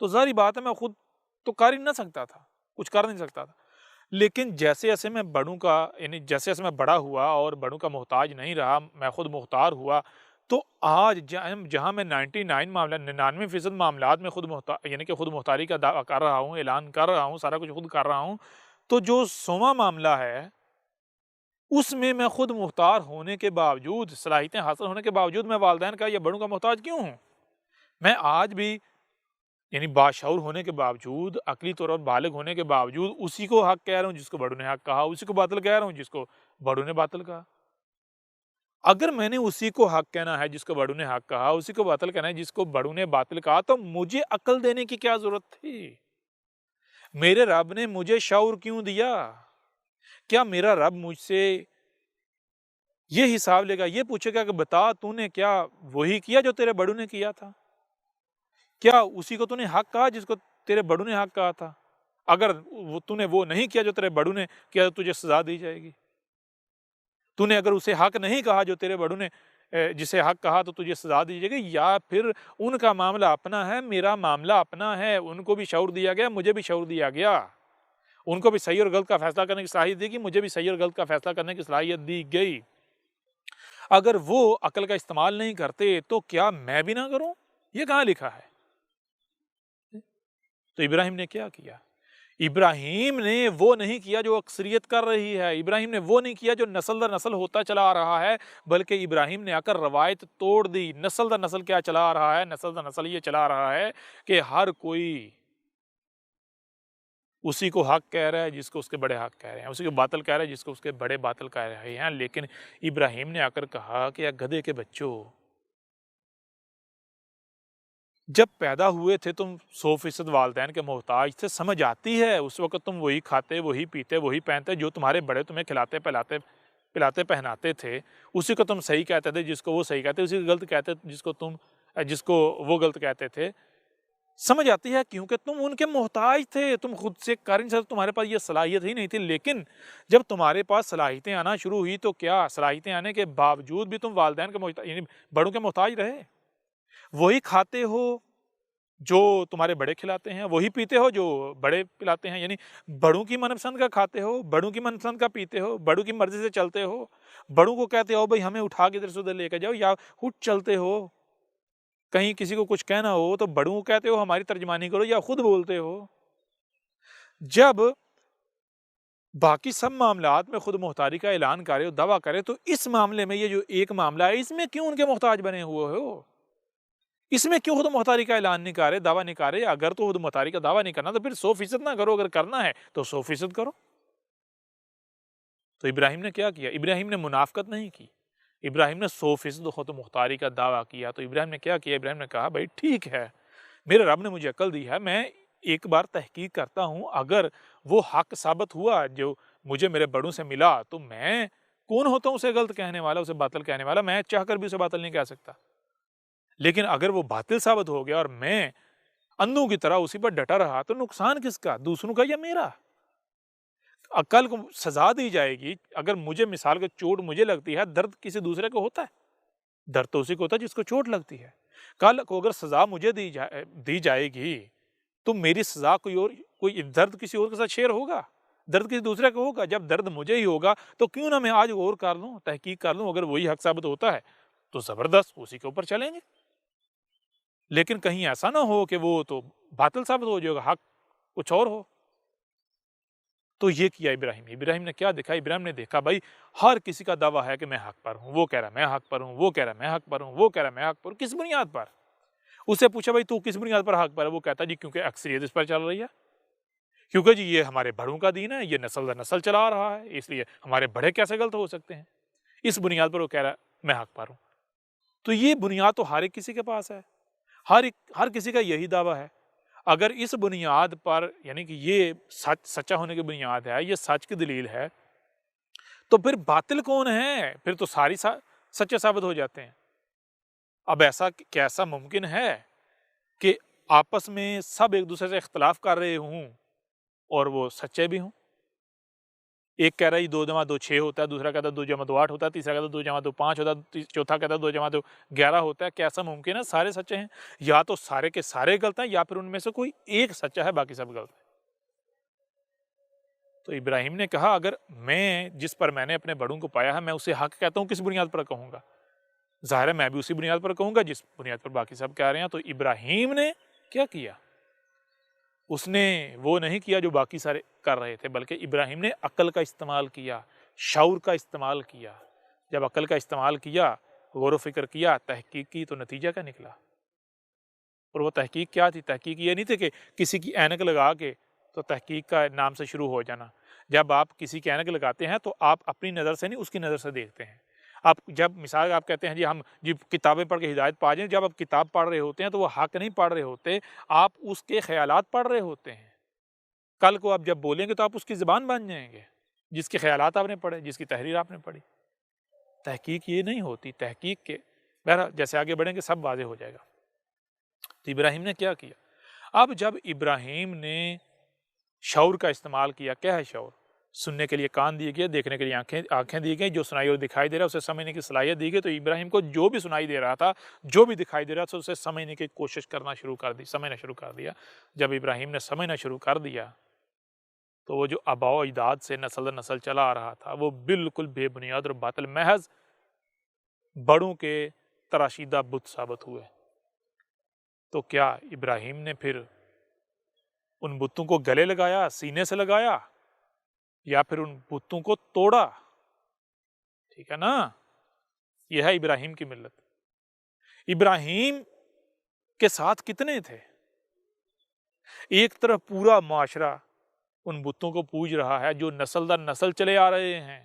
تو ظاہری بات ہے میں خود تو کر ہی نہ سکتا تھا، کچھ کر نہیں سکتا تھا، لیکن جیسے جیسے میں بڑوں کا یعنی جیسے جیسے میں بڑا ہوا اور بڑوں کا محتاج نہیں رہا، میں خود مختار ہوا، تو آج جہاں میں 99% معاملات میں خود محتاج یعنی کہ خود مختاری کا دعویٰ کر رہا ہوں، اعلان کر رہا ہوں، سارا کچھ خود کر رہا ہوں، تو جو 100واں معاملہ ہے اس میں خود مختار ہونے کے باوجود، صلاحیتیں حاصل ہونے کے باوجود میں والدین کا یا بڑوں کا محتاج کیوں ہوں؟ میں آج بھی یعنی باشعور ہونے کے باوجود، عقلی طور پر بالغ ہونے کے باوجود اسی کو حق کہہ رہا ہوں جس کو بڑوں نے حق کہا، اسی کو باطل کہہ رہا ہوں جس کو بڑوں نے باطل کہا۔ اگر میں نے اسی کو حق کہنا ہے جس کو بڑوں نے حق کہا، اسی کو باطل کہنا ہے جس کو بڑوں نے باطل کہا، تو مجھے عقل دینے کی کیا ضرورت تھی؟ میرے رب نے مجھے شعور کیوں دیا؟ کیا میرا رب مجھ سے یہ حساب لے گا، یہ پوچھے گا کہ بتا تو نے کیا وہی کیا جو تیرے بڑوں نے کیا تھا؟ کیا اسی کو تو نے حق کہا جس کو تیرے بڑوں نے حق کہا تھا؟ اگر تو نے وہ نہیں کیا جو تیرے بڑوں نے کیا تو تجھے سزا دی جائے گی۔ تو نے اگر اسے حق نہیں کہا جو تیرے بڑوں نے جسے حق کہا تو تجھے سزا دی جائے گی، یا پھر ان کا معاملہ اپنا ہے، میرا معاملہ اپنا ہے، ان کو بھی شعور دیا گیا، مجھے بھی شعور دیا گیا، ان کو بھی صحیح اور غلط کا فیصلہ کرنے کی صلاحیت دی گئی، مجھے بھی صحیح اور غلط کا فیصلہ کرنے کی صلاحیت دی گئی۔ اگر وہ عقل کا استعمال نہیں کرتے تو کیا میں بھی نہ کروں؟ یہ کہاں لکھا ہے؟ تو ابراہیم نے کیا کیا؟ ابراہیم نے وہ نہیں کیا جو اکثریت کر رہی ہے، ابراہیم نے وہ نہیں کیا جو نسل در نسل ہوتا چلا آ رہا ہے، بلکہ ابراہیم نے آ کر روایت توڑ دی۔ نسل در نسل کیا چلا آ رہا ہے؟ نسل در نسل یہ چلا آ رہا ہے کہ ہر کوئی اسی کو حق کہہ رہا ہے جس کو اس کے بڑے حق کہہ رہے ہیں، اسی کو باطل کہہ رہا ہے جس کو اس کے بڑے باطل کہہ رہے ہیں۔ لیکن ابراہیم نے آ کر کہا کہ گدھے کے بچوں، جب پیدا ہوئے تھے تم 100% والدین کے محتاج تھے، سمجھ آتی ہے اس وقت تم وہی کھاتے، وہی پیتے، وہی پہنتے جو تمہارے بڑے تمہیں کھلاتے پلاتے پہناتے تھے، اسی کو تم صحیح کہتے تھے جس کو وہ صحیح کہتے، اسی کو غلط کہتے جس کو وہ غلط کہتے تھے۔ سمجھ آتی ہے کیونکہ تم ان کے محتاج تھے، تم خود سے کر نہیں سکتے، تمہارے پاس یہ صلاحیت ہی نہیں تھی۔ لیکن جب تمہارے پاس صلاحیتیں آنا شروع ہوئی تو کیا صلاحیتیں آنے کے باوجود بھی تم والدین کے محتاج یعنی بڑوں کے محتاج رہے؟ وہی کھاتے ہو جو تمہارے بڑے کھلاتے ہیں، وہی پیتے ہو جو بڑے پلاتے ہیں، یعنی بڑوں کی من پسند کا کھاتے ہو، بڑوں کی من پسند کا پیتے ہو، بڑوں کی مرضی سے چلتے ہو، بڑوں کو کہتے ہو بھائی ہمیں اٹھا کے ادھر سے ادھر لے کے جاؤ، یا خود چلتے ہو، کہیں کسی کو کچھ کہنا ہو تو بڑوں کو کہتے ہو ہماری ترجمانی کرو، یا خود بولتے ہو۔ جب باقی سب معاملات میں خود مختاری کا اعلان کرے اور دعویٰ کرے تو اس معاملے میں یہ جو ایک معاملہ ہے اس میں کیوں ان کے محتاج بنے ہوئے ہو؟ اس میں کیوں خود مختاری کا اعلان نہیں کرے، دعویٰ نہیں کرے؟ اگر تو خود مختاری کا دعویٰ نہیں کرنا تو پھر 100% نہ کرو، اگر کرنا ہے تو 100% کرو۔ تو ابراہیم نے کیا کیا؟ ابراہیم نے منافقت نہیں کی، ابراہیم نے 100% خود مختاری کا دعویٰ کیا۔ تو ابراہیم نے کیا کیا؟ ابراہیم نے کہا بھائی ٹھیک ہے، میرے رب نے مجھے عقل دی ہے، میں ایک بار تحقیق کرتا ہوں، اگر وہ حق ثابت ہوا جو مجھے میرے بڑوں سے ملا تو میں کون ہوتا ہوں اسے غلط کہنے والا، اسے باطل کہنے والا؟ میں چاہ کر بھی اسے باطل نہیں کہہ سکتا۔ لیکن اگر وہ باطل ثابت ہو گیا اور میں اندھوں کی طرح اسی پر ڈٹا رہا تو نقصان کس کا؟ دوسروں کا یا میرا؟ عقل کو سزا دی جائے گی، اگر مجھے مثال کے چوٹ مجھے لگتی ہے، درد کسی دوسرے کو ہوتا ہے؟ درد تو اسی کو ہوتا ہے جس کو چوٹ لگتی ہے۔ کل کو اگر سزا مجھے دی جائے گی تو میری سزا کوئی درد کسی اور کے ساتھ شیئر ہوگا؟ درد کسی دوسرے کو ہوگا؟ جب درد مجھے ہی ہوگا تو کیوں نہ میں آج غور کر لوں، تحقیق کر لوں، اگر وہی حق ثابت ہوتا ہے تو زبردست اسی کے اوپر چلیں گے۔ لیکن کہیں ایسا نہ ہو کہ وہ تو باطل ثابت ہو جائے گا، حق کچھ اور ہو۔ تو یہ کیا ابراہیم نے کیا دیکھا؟ ابراہیم نے دیکھا بھائی ہر کسی کا دعویٰ ہے کہ میں حق پر ہوں، وہ کہہ رہا میں حق پر ہوں، وہ کہہ رہا میں حق پر ہوں، وہ کہہ رہا میں حق پر ہوں۔ کس بنیاد پر؟ اس سے پوچھا بھائی تو کس بنیاد پر حق پر ہے؟ وہ کہتا جی کیونکہ اکثریت اس پر چل رہی ہے، کیونکہ جی یہ ہمارے بڑوں کا دین ہے، یہ نسل در نسل چلا آ رہا ہے، اس لیے ہمارے بڑے کیسے غلط ہو سکتے ہیں؟ اس بنیاد پر وہ کہہ رہا میں حق پر ہوں۔ تو یہ بنیاد تو ہر ایک کسی کے پاس ہے، ہر کسی کا یہی دعویٰ ہے۔ اگر اس بنیاد پر، یعنی کہ یہ سچا ہونے کی بنیاد ہے، یہ سچ کی دلیل ہے، تو پھر باطل کون ہے؟ پھر تو ساری سچے ثابت ہو جاتے ہیں۔ اب ایسا کیسا ممکن ہے کہ آپس میں سب ایک دوسرے سے اختلاف کر رہے ہوں اور وہ سچے بھی ہوں؟ ایک کہہ رہا ہے 2 × 2 6 ہوتا ہے، دوسرا کہتا ہے 2 × 2 8 ہوتا ہے، تیسرا کہتا ہے 2 × 2 5 ہوتا ہے، چوتھا کہتا ہے 2 × 2 11 ہوتا ہے۔ کیسا ممکن ہے؟ سارے سچے ہیں، یا تو سارے کے سارے غلط ہیں، یا پھر ان میں سے کوئی ایک سچا ہے، باقی سب غلط ہے۔ تو ابراہیم نے کہا اگر میں جس پر میں نے اپنے بڑوں کو پایا ہے میں اسے حق کہتا ہوں، کس بنیاد پر کہوں گا؟ ظاہر ہے میں بھی اسی بنیاد پر کہوں گا جس بنیاد پر باقی سب کہہ رہے ہیں۔ تو ابراہیم نے کیا کیا؟ اس نے وہ نہیں کیا جو باقی سارے کر رہے تھے، بلکہ ابراہیم نے عقل کا استعمال کیا، شعور کا استعمال کیا۔ جب عقل کا استعمال کیا، غور و فکر کیا، تحقیق کی، تو نتیجہ کیا نکلا؟ اور وہ تحقیق کیا تھی؟ تحقیق یہ نہیں تھی کہ کسی کی اینک لگا کے تو تحقیق کا نام سے شروع ہو جانا۔ جب آپ کسی کی اینک لگاتے ہیں تو آپ اپنی نظر سے نہیں، اس کی نظر سے دیکھتے ہیں۔ آپ جب مثال آپ کہتے ہیں ہم کتابیں پڑھ کے ہدایت پا جائیں، جب آپ کتاب پڑھ رہے ہوتے ہیں تو وہ حق نہیں پڑھ رہے ہوتے، آپ اس کے خیالات پڑھ رہے ہوتے ہیں۔ کل کو آپ جب بولیں گے تو آپ اس کی زبان بن جائیں گے، جس کے خیالات آپ نے پڑھے، جس کی تحریر آپ نے پڑھی۔ تحقیق یہ نہیں ہوتی۔ تحقیق کے بہرحال جیسے آگے بڑھیں گے سب واضح ہو جائے گا۔ تو ابراہیم نے کیا کیا؟ اب جب ابراہیم نے شعور کا استعمال کیا، کیا ہے شعور؟ سننے کے لیے کان دیے گئے، دیکھنے کے لیے آنکھیں دی گئی، جو سنائی اور دکھائی دے رہا ہے اسے سمجھنے کی صلاحیت دی گئی۔ تو ابراہیم کو جو بھی سنائی دے رہا تھا، جو بھی دکھائی دے رہا تھا، اسے سمجھنے کی کوشش کرنا شروع کر دی، سمجھنا شروع کر دیا۔ جب ابراہیم نے سمجھنا شروع کر دیا تو وہ جو آباء و اجداد سے نسل در نسل چلا آ رہا تھا وہ بالکل بے بنیاد اور باطل، محض بڑوں کے تراشیدہ بت ثابت ہوئے۔ تو کیا ابراہیم نے پھر ان بتوں کو گلے لگایا، سینے سے لگایا، یا پھر ان بتوں کو توڑا؟ ٹھیک ہے نا؟ یہ ہے ابراہیم کی ملت۔ ابراہیم کے ساتھ کتنے تھے؟ ایک طرف پورا معاشرہ ان بتوں کو پوج رہا ہے جو نسل در نسل چلے آ رہے ہیں،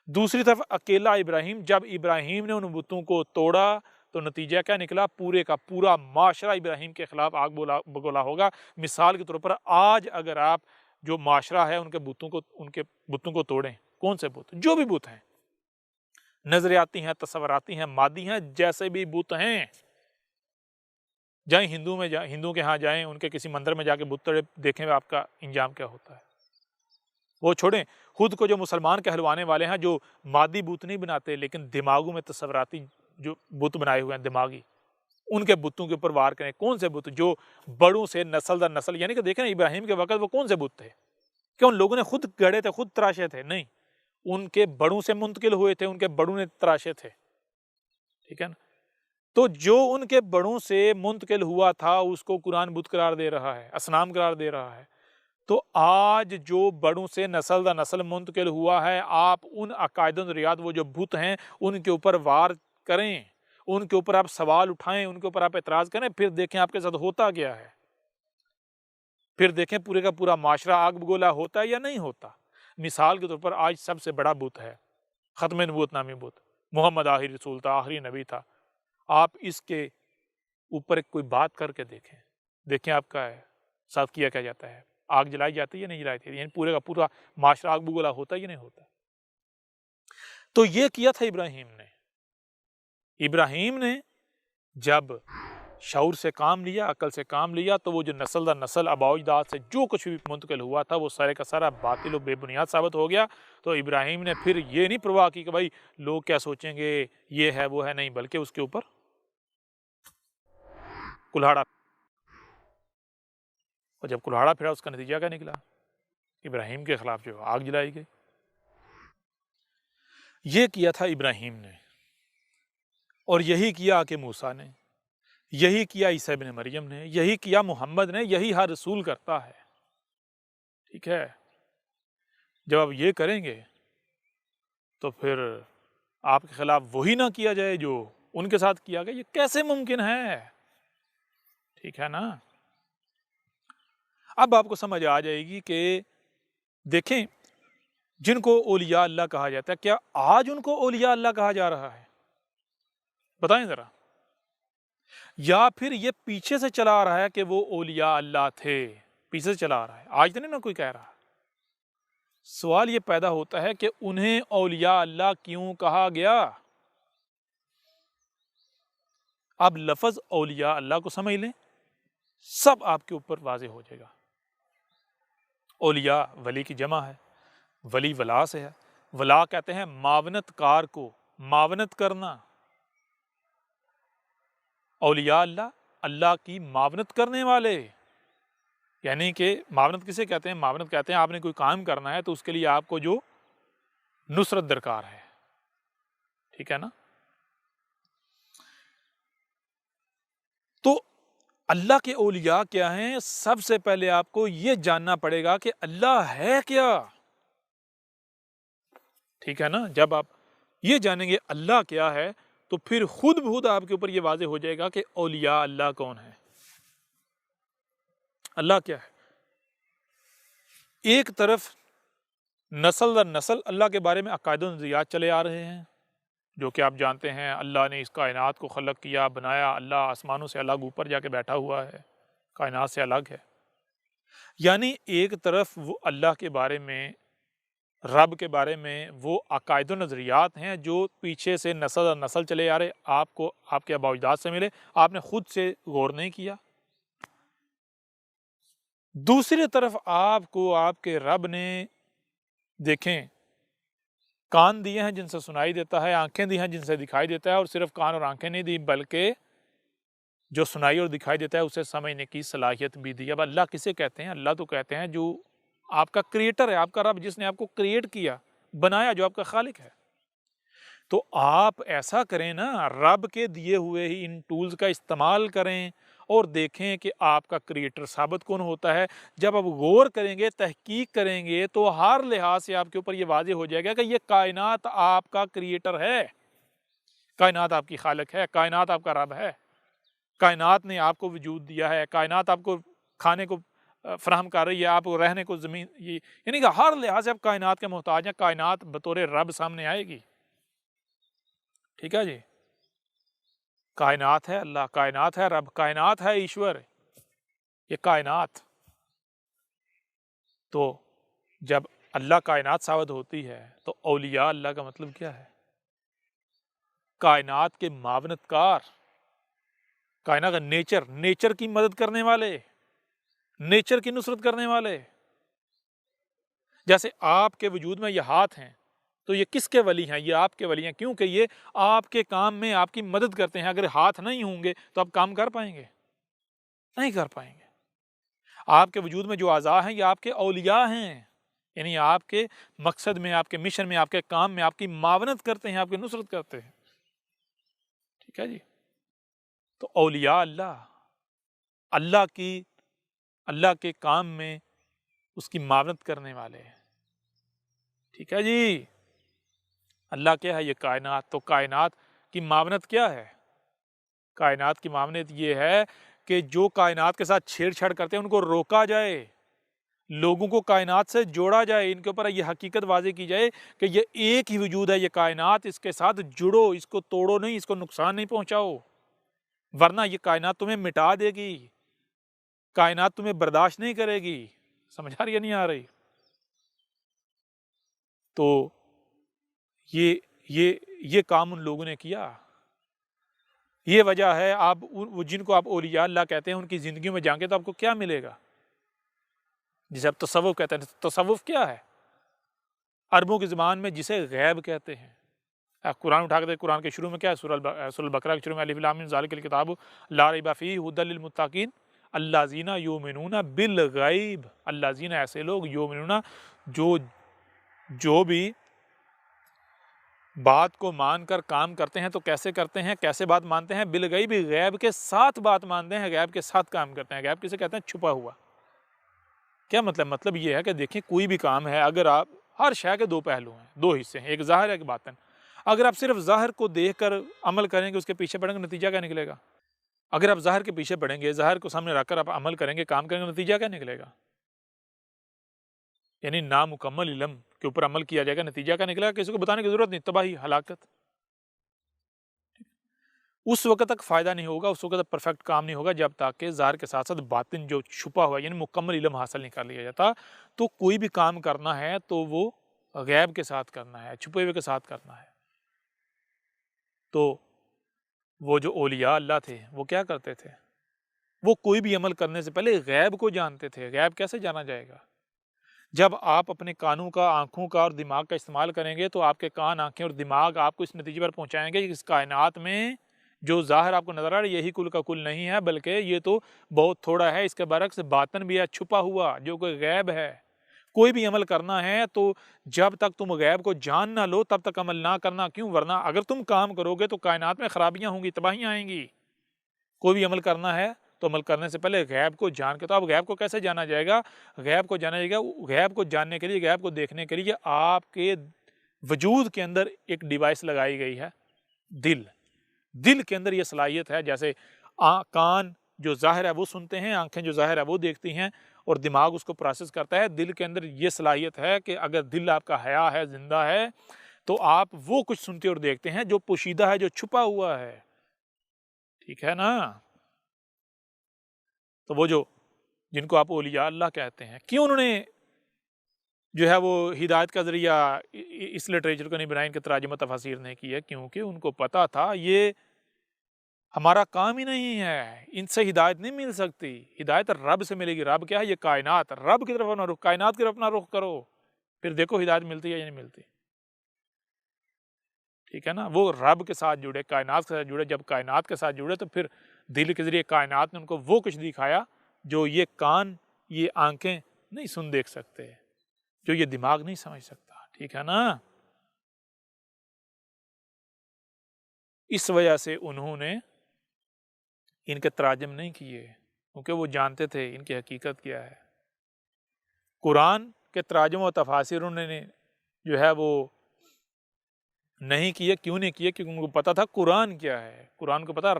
دوسری طرف اکیلا ابراہیم۔ جب ابراہیم نے ان بتوں کو توڑا تو نتیجہ کیا نکلا؟ پورے کا پورا معاشرہ ابراہیم کے خلاف آگ بگولا ہوگا۔ مثال کے طور پر آج اگر آپ جو معاشرہ ہے ان کے بتوں کو توڑیں، کون سے بت؟ جو بھی بت ہیں، نظریاتی ہیں، تصوراتی ہیں، مادی ہیں، جیسے بھی بت ہیں، جائیں ہندو کے ہاں جائیں، ان کے کسی مندر میں جا کے بت توڑے، دیکھیں آپ کا انجام کیا ہوتا ہے۔ وہ چھوڑیں، خود کو جو مسلمان کہلوانے والے ہیں، جو مادی بت نہیں بناتے لیکن دماغوں میں تصوراتی جو بت بنائے ہوئے ہیں دماغی، ان کے بتوں کے اوپر وار کریں۔ کون سے بت؟ جو بڑوں سے نسل در نسل، یعنی کہ دیکھیں ابراہیم کے وقت وہ کون سے بت تھے؟ کہ ان لوگوں نے خود گڑے تھے، خود تراشے تھے؟ نہیں، ان کے بڑوں سے منتقل ہوئے تھے، ان کے بڑوں نے تراشے تھے۔ ٹھیک ہے نا؟ تو جو ان کے بڑوں سے منتقل ہوا تھا اس کو قرآن بت قرار دے رہا ہے، اصنام قرار دے رہا ہے۔ تو آج جو بڑوں سے نسل در نسل منتقل ہوا ہے، آپ ان عقائد و نظریات، وہ جو بت ہیں، ان کے اوپر وار کریں، ان کے اوپر آپ سوال اٹھائیں، ان کے اوپر آپ اعتراض کریں، پھر دیکھیں آپ کے ساتھ ہوتا کیا ہے۔ پھر دیکھیں پورے کا پورا معاشرہ آگ بگولا ہوتا ہے یا نہیں ہوتا۔ مثال کے طور پر آج سب سے بڑا بت ہے ختم نبوت نامی بت، محمد آخری رسول تھا، آخری نبی تھا۔ آپ اس کے اوپر کوئی بات کر کے دیکھیں آپ کا ساتھ کیا جاتا ہے، آگ جلائی جاتی ہے یا نہیں جلائی جاتی، یعنی پورے کا پورا معاشرہ آگ بگولا ہوتا ہے یا نہیں ہوتا۔ تو یہ کیا تھا ابراہیم نے جب شعور سے کام لیا، عقل سے کام لیا، تو وہ جو نسل در نسل آباء و اجداد سے جو کچھ بھی منتقل ہوا تھا وہ سارے کا سارا باطل و بے بنیاد ثابت ہو گیا۔ تو ابراہیم نے پھر یہ نہیں پرواہ کی کہ بھائی لوگ کیا سوچیں گے، یہ ہے وہ ہے، نہیں، بلکہ اس کے اوپر کلہاڑا، اور جب کلہاڑا پھرا اس کا نتیجہ کیا نکلا؟ ابراہیم کے خلاف جو آگ جلائی گئی۔ یہ کیا تھا ابراہیم نے، اور یہی کیا کہ موسیٰ نے، یہی کیا عیسیٰ ابن مریم نے، یہی کیا محمد نے، یہی ہر رسول کرتا ہے۔ ٹھیک ہے؟ جب آپ یہ کریں گے تو پھر آپ کے خلاف وہی نہ کیا جائے جو ان کے ساتھ کیا گیا، یہ کیسے ممکن ہے؟ ٹھیک ہے نا؟ اب آپ کو سمجھ آ جائے گی کہ دیکھیں جن کو اولیاء اللہ کہا جاتا ہے، کیا آج ان کو اولیاء اللہ کہا جا رہا ہے؟ بتائیں ذرا، یا پھر یہ پیچھے سے چلا آ رہا ہے کہ وہ اولیاء اللہ تھے، پیچھے سے چلا آ رہا ہے، آج تو نہیں نا کوئی کہہ رہا۔ سوال یہ پیدا ہوتا ہے کہ انہیں اولیاء اللہ کیوں کہا گیا؟ اب لفظ اولیاء اللہ کو سمجھ لیں، سب آپ کے اوپر واضح ہو جائے گا۔ اولیاء ولی کی جمع ہے، ولی ولا سے ہے، ولا کہتے ہیں معاونت کار کو، معاونت کرنا۔ اولیاء اللہ، اللہ کی معاونت کرنے والے، یعنی کہ معاونت کسے کہتے ہیں؟ معاونت کہتے ہیں آپ نے کوئی کام کرنا ہے تو اس کے لیے آپ کو جو نصرت درکار ہے، ٹھیک ہے نا؟ تو اللہ کے اولیاء کیا ہیں؟ سب سے پہلے آپ کو یہ جاننا پڑے گا کہ اللہ ہے کیا، ٹھیک ہے نا؟ جب آپ یہ جانیں گے اللہ کیا ہے تو پھر خود بخود آپ کے اوپر یہ واضح ہو جائے گا کہ اولیاء اللہ کون ہے، اللہ کیا ہے۔ ایک طرف نسل در نسل اللہ کے بارے میں عقائد و نظریات چلے آ رہے ہیں، جو کہ آپ جانتے ہیں اللہ نے اس کائنات کو خلق کیا، بنایا، اللہ آسمانوں سے الگ اوپر جا کے بیٹھا ہوا ہے، کائنات سے الگ ہے۔ یعنی ایک طرف وہ اللہ کے بارے میں، رب کے بارے میں وہ عقائد و نظریات ہیں جو پیچھے سے نسل در نسل چلے آ رہے، آپ کو آپ کے آباء و اجداد سے ملے، آپ نے خود سے غور نہیں کیا۔ دوسری طرف آپ کو آپ کے رب نے، دیکھیں، کان دیے ہیں جن سے سنائی دیتا ہے، آنکھیں دی ہیں جن سے دکھائی دیتا ہے، اور صرف کان اور آنکھیں نہیں دی بلکہ جو سنائی اور دکھائی دیتا ہے اسے سمجھنے کی صلاحیت بھی دی۔ اب اللہ کسے کہتے ہیں؟ اللہ تو کہتے ہیں جو آپ کا کریٹر ہے، آپ کا رب، جس نے آپ کو کریٹ کیا، بنایا، جو آپ کا خالق ہے۔ تو آپ ایسا کریں نا، رب کے دیے ہوئے ہی ان ٹولز کا استعمال کریں اور دیکھیں کہ آپ کا کریٹر ثابت کون ہوتا ہے۔ جب آپ غور کریں گے، تحقیق کریں گے، تو ہر لحاظ سے آپ کے اوپر یہ واضح ہو جائے گا کہ یہ کائنات آپ کا کریٹر ہے، کائنات آپ کی خالق ہے، کائنات آپ کا رب ہے، کائنات نے آپ کو وجود دیا ہے، کائنات آپ کو کھانے کو فراہم کر رہی ہے، آپ کو رہنے کو زمین، یعنی کہ ہر لحاظ سے آپ کائنات کے محتاج ہیں۔ کائنات بطور رب سامنے آئے گی، ٹھیک ہے جی؟ کائنات ہے اللہ، کائنات ہے رب، کائنات ہے ایشور، یہ کائنات۔ تو جب اللہ کائنات ثابت ہوتی ہے تو اولیاء اللہ کا مطلب کیا ہے؟ کائنات کے معاونت کار، کائنات کا نیچر کی مدد کرنے والے، نیچر کی نصرت کرنے والے۔ جیسے آپ کے وجود میں یہ ہاتھ ہیں تو یہ کس کے ولی ہیں؟ یہ آپ کے ولی ہیں، کیونکہ یہ آپ کے کام میں آپ کی مدد کرتے ہیں۔ اگر ہاتھ نہیں ہوں گے تو آپ کام کر پائیں گے؟ نہیں کر پائیں گے۔ آپ کے وجود میں جو اعضاء ہیں یہ آپ کے اولیاء ہیں، یعنی آپ کے مقصد میں، آپ کے مشن میں، آپ کے کام میں آپ کی معاونت کرتے ہیں، آپ کی نصرت کرتے ہیں، ٹھیک ہے جی؟ تو اولیاء اللہ، اللہ کے کام میں اس کی معاونت کرنے والے ہیں، ٹھیک ہے جی؟ اللہ کیا ہے؟ یہ کائنات۔ تو کائنات کی معاونت کیا ہے؟ کائنات کی معاونت یہ ہے کہ جو کائنات کے ساتھ چھیڑ چھاڑ کرتے ہیں ان کو روکا جائے، لوگوں کو کائنات سے جوڑا جائے، ان کے اوپر یہ حقیقت واضح کی جائے کہ یہ ایک ہی وجود ہے، یہ کائنات، اس کے ساتھ جڑو، اس کو توڑو نہیں، اس کو نقصان نہیں پہنچاؤ، ورنہ یہ کائنات تمہیں مٹا دے گی، کائنات تمہیں برداشت نہیں کرے گی۔ سمجھ آ رہی ہے نہیں آ رہی؟ تو یہ کام ان لوگوں نے کیا۔ یہ وجہ ہے آپ جن کو آپ اولیاء اللہ کہتے ہیں ان کی زندگیوں میں جائیں گے تو آپ کو کیا ملے گا؟ جسے آپ تصوف کہتے ہیں۔ تصوف کیا ہے؟ عربوں کی زبان میں جسے غیب کہتے ہیں۔ آپ قرآن اٹھا کے دیکھیں، قرآن کے شروع میں کیا ہے؟ سورہ البقرہ کے شروع میں الف لام میم ذالک الکتاب لا ریب فیہ ھدی للمتقین الذین یؤمنون بالغیب۔ الذین ایسے لوگ، یؤمنون جو بھی بات کو مان کر کام کرتے ہیں تو کیسے کرتے ہیں؟ کیسے بات مانتے ہیں؟ بالغیب، غیب کے ساتھ بات مانتے ہیں، غیب کے ساتھ کام کرتے ہیں۔ غیب کسے کہتے ہیں؟ چھپا ہوا۔ کیا مطلب؟ مطلب یہ ہے کہ دیکھیں کوئی بھی کام ہے، اگر آپ، ہر شے کے دو پہلو ہیں، دو حصے ہیں، ایک ظاہر ہے، ایک باطن۔ اگر آپ صرف ظاہر کو دیکھ کر عمل کریں گے، اس کے پیچھے پڑیں گے، نتیجہ کیا نکلے گا؟ اگر آپ ظاہر کے پیچھے پڑیں گے، ظاہر کو سامنے رکھ کر آپ عمل کریں گے، کام کریں گے، نتیجہ کیا نکلے گا؟ یعنی نامکمل علم کے اوپر عمل کیا جائے گا، نتیجہ کیا نکلے گا؟ کسی کو بتانے کی ضرورت نہیں، تباہی، ہلاکت۔ اس وقت تک فائدہ نہیں ہوگا، اس وقت تک پرفیکٹ کام نہیں ہوگا جب تک کہ ظاہر کے ساتھ ساتھ باطن جو چھپا ہوا یعنی مکمل علم حاصل نہیں کر لیا جاتا۔ تو کوئی بھی کام کرنا ہے تو وہ غیب کے ساتھ کرنا ہے، چھپے ہوئے کے ساتھ کرنا ہے۔ تو وہ جو اولیاء اللہ تھے وہ کیا کرتے تھے؟ وہ کوئی بھی عمل کرنے سے پہلے غیب کو جانتے تھے۔ غیب کیسے جانا جائے گا؟ جب آپ اپنے کانوں کا، آنکھوں کا اور دماغ کا استعمال کریں گے تو آپ کے کان، آنکھیں اور دماغ آپ کو اس نتیجے پر پہنچائیں گے کہ اس کائنات میں جو ظاہر آپ کو نظر آ رہا ہے یہی کل کا کل نہیں ہے، بلکہ یہ تو بہت تھوڑا ہے، اس کے برعکس باطن بھی ہے، چھپا ہوا جو کوئی غیب ہے۔ کوئی بھی عمل کرنا ہے تو جب تک تم غیب کو جان نہ لو تب تک عمل نہ کرنا، کیوں؟ ورنہ اگر تم کام کرو گے تو کائنات میں خرابیاں ہوں گی، تباہیاں آئیں گی۔ کوئی بھی عمل کرنا ہے تو عمل کرنے سے پہلے غیب کو جان کے، تو اب غیب کو کیسے جانا جائے گا؟ غیب کو جانا جائے گا، غیب کو جاننے کے لیے، غیب کو دیکھنے کے لیے آپ کے وجود کے اندر ایک ڈیوائس لگائی گئی ہے، دل۔ دل کے اندر یہ صلاحیت ہے، جیسے کان جو ظاہر ہے وہ سنتے ہیں، آنکھیں جو ظاہر ہے وہ دیکھتی ہیں، اور دماغ اس کو پروسیس کرتا ہے۔ دل کے اندر یہ صلاحیت ہے کہ اگر دل آپ کا حیا ہے، زندہ ہے، تو آپ وہ کچھ سنتے اور دیکھتے ہیں جو پوشیدہ ہے، جو چھپا ہوا ہے۔ ٹھیک ہے نا؟ تو وہ جو جن کو آپ اولیاء اللہ کہتے ہیں، کیوں انہوں نے جو ہے وہ ہدایت کا ذریعہ اس لٹریچر کو نہیں بنایا، ان کے تراجم و تفاسیر نہیں کیے؟ کیونکہ ان کو پتا تھا یہ ہمارا کام ہی نہیں ہے، ان سے ہدایت نہیں مل سکتی، ہدایت رب سے ملے گی۔ رب کیا ہے؟ یہ کائنات، رب کی طرف اپنا رخ، کائنات کی طرف اپنا رخ کرو، پھر دیکھو ہدایت ملتی ہے یا نہیں ملتی۔ ٹھیک ہے نا؟ وہ رب کے ساتھ جڑے، کائنات کے ساتھ جڑے، جب کائنات کے ساتھ جڑے تو پھر دل کے ذریعے کائنات نے ان کو وہ کچھ دکھایا جو یہ کان، یہ آنکھیں نہیں سن دیکھ سکتے، جو یہ دماغ نہیں سمجھ سکتا۔ ٹھیک ہے نا؟ اس وجہ سے انہوں نے ان کے تراجم نہیں کیے، کیونکہ وہ جانتے تھے ان کی حقیقت کیا ہے۔ قرآن کے تراجم و تفاسیر انہوں نے جو ہے وہ نہیں کیے۔ کیوں نہیں کیے؟ کیونکہ ان کو پتا تھا قرآن کیا ہے۔ قرآن کو پتا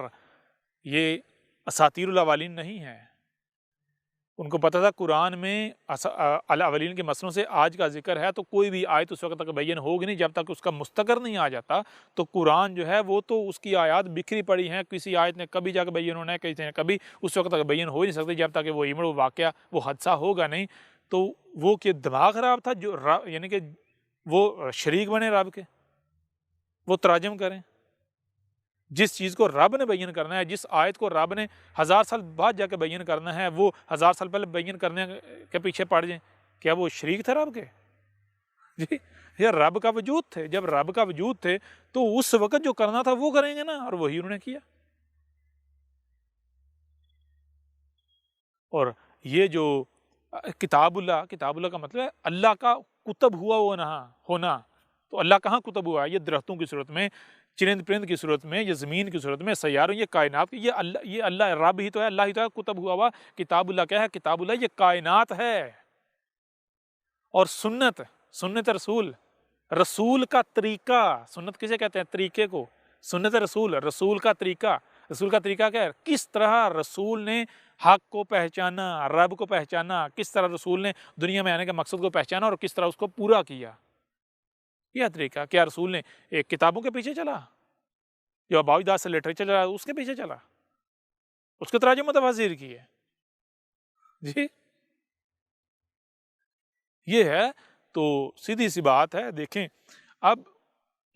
یہ اساطیر الاولین نہیں ہے۔ ان کو پتا تھا قرآن میں الاولین کے مسئلوں سے آج کا ذکر ہے، تو کوئی بھی آیت اس وقت تک بین ہوگی نہیں جب تک اس کا مستقر نہیں آ جاتا۔ تو قرآن جو ہے وہ تو اس کی آیات بکھری پڑی ہیں، کسی آیت نے کبھی جا کے بین ہونا ہے، کسی نے کبھی، اس وقت تک بین ہو ہی نہیں سکتے جب تک کہ وہ ایمڑ، وہ واقعہ، وہ حادثہ ہوگا نہیں۔ تو وہ کہ دماغ خراب تھا، جو یعنی کہ وہ شریک بنے رب کے، وہ تراجم کریں۔ جس چیز کو رب نے بیان کرنا ہے، جس آیت کو رب نے 1000 سال بعد جا کے بیان کرنا ہے، وہ 1000 سال پہلے بیان کرنے کے پیچھے پڑ جائیں، کیا وہ شریک تھے رب کے؟ جی، یہ رب کا وجود تھے۔ جب رب کا وجود تھے تو اس وقت جو کرنا تھا وہ کریں گے نا، اور وہی انہوں نے کیا۔ اور یہ جو کتاب اللہ کا مطلب ہے اللہ کا کتب ہوا ہونا۔ تو اللہ کہاں کتب ہوا ہے؟ یہ درختوں کی صورت میں، چرند پرند کی صورت میں، یہ زمین کی صورت میں، سیاروں، یہ کائنات، یہ اللہ رب ہی تو ہے، اللہ ہی تو ہے کتب ہوا۔ کتاب اللہ کیا ہے؟ کتاب اللہ یہ کائنات ہے۔ اور سنت رسول، رسول کا طریقہ، سنت کسے کہتے ہیں؟ طریقے کو۔ سنت رسول کا طریقہ۔ رسول کا طریقہ کیا ہے؟ کس طرح رسول نے حق کو پہچانا، رب کو پہچانا، کس طرح رسول نے دنیا میں آنے کے مقصد کو پہچانا اور کس طرح اس کو پورا کیا۔ یہ طریقہ کیا رسول نے ایک کتابوں کے پیچھے چلا، جو اباؤ سے لٹریچر چلا اس کے پیچھے چلا، اس کے تراجم و تفاسیر کیے؟ جی یہ ہے۔ تو سیدھی سی بات ہے۔ دیکھیں اب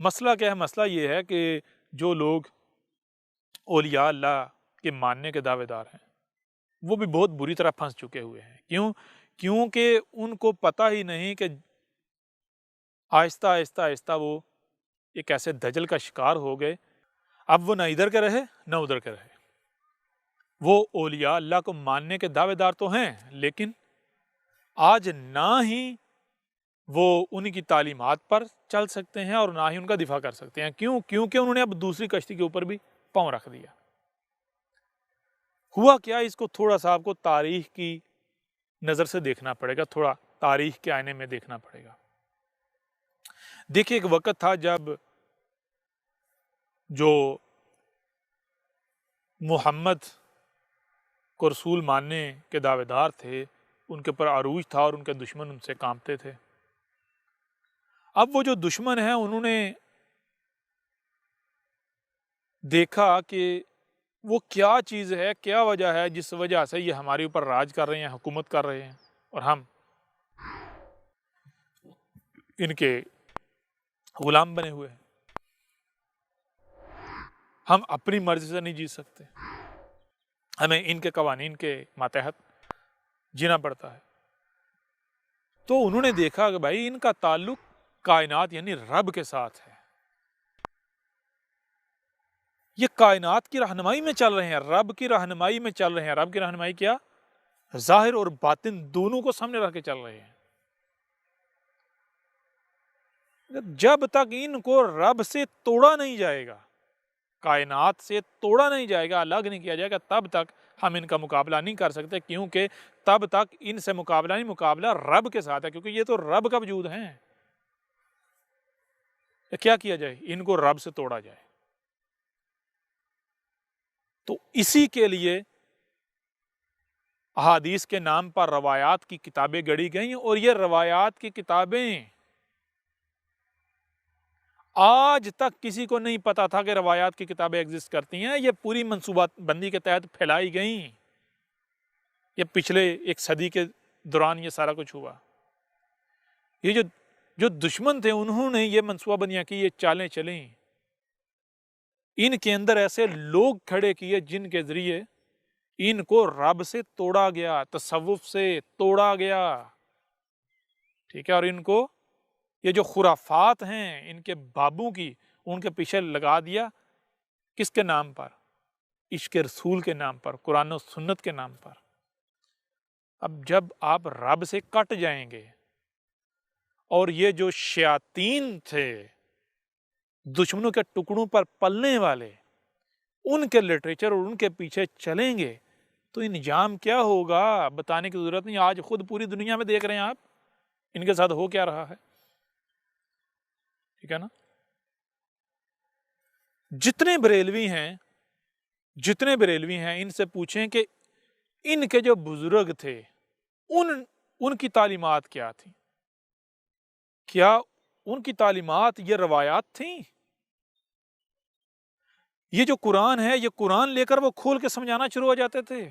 مسئلہ کیا ہے؟ مسئلہ یہ ہے کہ جو لوگ اولیاء اللہ کے ماننے کے دعوے دار ہیں وہ بھی بہت بری طرح پھنس چکے ہوئے ہیں۔ کیونکہ ان کو پتہ ہی نہیں کہ آہستہ آہستہ وہ ایک ایسے دجل کا شکار ہو گئے۔ اب وہ نہ ادھر کے رہے نہ ادھر کے رہے۔ وہ اولیاء اللہ کو ماننے کے دعوے دار تو ہیں، لیکن آج نہ ہی وہ ان کی تعلیمات پر چل سکتے ہیں اور نہ ہی ان کا دفاع کر سکتے ہیں۔ کیونکہ انہوں نے اب دوسری کشتی کے اوپر بھی پاؤں رکھ دیا۔ ہوا کیا؟ اس کو تھوڑا سا آپ کو تاریخ کی نظر سے دیکھنا پڑے گا، تھوڑا تاریخ کے آئینے میں دیکھنا پڑے گا۔ دیکھیے ایک وقت تھا جب جو محمد کو رسول ماننے کے دعوے دار تھے ان کے پر عروج تھا اور ان کے دشمن ان سے کانپتے تھے۔ اب وہ جو دشمن ہیں انہوں نے دیکھا کہ وہ کیا چیز ہے، کیا وجہ ہے جس وجہ سے یہ ہمارے اوپر راج کر رہے ہیں، حکومت کر رہے ہیں، اور ہم ان کے غلام بنے ہوئے ہیں۔ ہم اپنی مرضی سے نہیں جی سکتے، ہمیں ان کے قوانین کے ماتحت جینا پڑتا ہے۔ تو انہوں نے دیکھا کہ بھائی ان کا تعلق کائنات یعنی رب کے ساتھ ہے، یہ کائنات کی رہنمائی میں چل رہے ہیں، رب کی رہنمائی میں چل رہے ہیں۔ رب کی رہنمائی کیا؟ ظاہر اور باطن دونوں کو سامنے رکھ کے چل رہے ہیں۔ جب تک ان کو رب سے توڑا نہیں جائے گا، کائنات سے توڑا نہیں جائے گا، الگ نہیں کیا جائے گا، تب تک ہم ان کا مقابلہ نہیں کر سکتے، کیونکہ تب تک ان سے مقابلہ نہیں، مقابلہ رب کے ساتھ ہے، کیونکہ یہ تو رب کا وجود ہے۔ کیا کیا جائے؟ ان کو رب سے توڑا جائے۔ تو اسی کے لیے احادیث کے نام پر روایات کی کتابیں گڑھی گئیں، اور یہ روایات کی کتابیں آج تک کسی کو نہیں پتا تھا کہ روایات کی کتابیں ایگزسٹ کرتی ہیں، یہ پوری منصوبہ بندی کے تحت پھیلائی گئیں۔ یہ پچھلے ایک صدی کے دوران یہ سارا کچھ ہوا۔ یہ جو دشمن تھے انہوں نے یہ منصوبہ بندیاں کی، یہ چالیں چلیں، ان کے اندر ایسے لوگ کھڑے کیے جن کے ذریعے ان کو رب سے توڑا گیا، تصوف سے توڑا گیا، ٹھیک ہے، اور ان کو یہ جو خرافات ہیں ان کے بابوں کی، ان کے پیچھے لگا دیا، کس کے نام پر؟ عشق رسول کے نام پر، قرآن و سنت کے نام پر۔ اب جب آپ رب سے کٹ جائیں گے، اور یہ جو شیاطین تھے دشمنوں کے ٹکڑوں پر پلنے والے، ان کے لٹریچر اور ان کے پیچھے چلیں گے تو انجام کیا ہوگا بتانے کی ضرورت نہیں، آج خود پوری دنیا میں دیکھ رہے ہیں آپ ان کے ساتھ ہو کیا رہا ہے، ٹھیک ہے نا۔ جتنے بریلوی ہیں ان سے پوچھیں کہ ان کے جو بزرگ تھے ان کی تعلیمات کیا تھیں؟ کیا ان کی تعلیمات یہ روایات تھیں؟ یہ جو قرآن ہے، یہ قرآن لے کر وہ کھول کے سمجھانا شروع ہو جاتے تھے،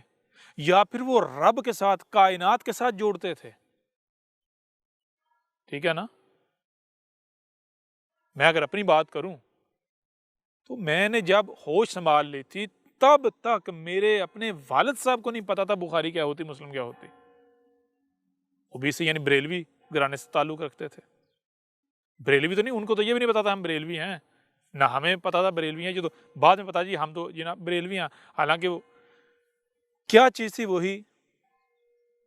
یا پھر وہ رب کے ساتھ، کائنات کے ساتھ جوڑتے تھے؟ ٹھیک ہے نا۔ میں اگر اپنی بات کروں تو میں نے جب ہوش سنبھال لی تھی تب تک میرے اپنے والد صاحب کو نہیں پتا تھا بخاری کیا ہوتی، مسلم کیا ہوتی۔ وہ بھی سے یعنی بریلوی گھرانے سے تعلق رکھتے تھے، بریلوی تو نہیں، ان کو تو یہ بھی نہیں پتا تھا ہم بریلوی ہیں، نہ ہمیں پتا تھا بریلوی ہیں، جو تو بعد میں پتا جی ہم تو جناب بریلوی ہیں۔ حالانکہ وہ کیا چیز تھی؟ وہی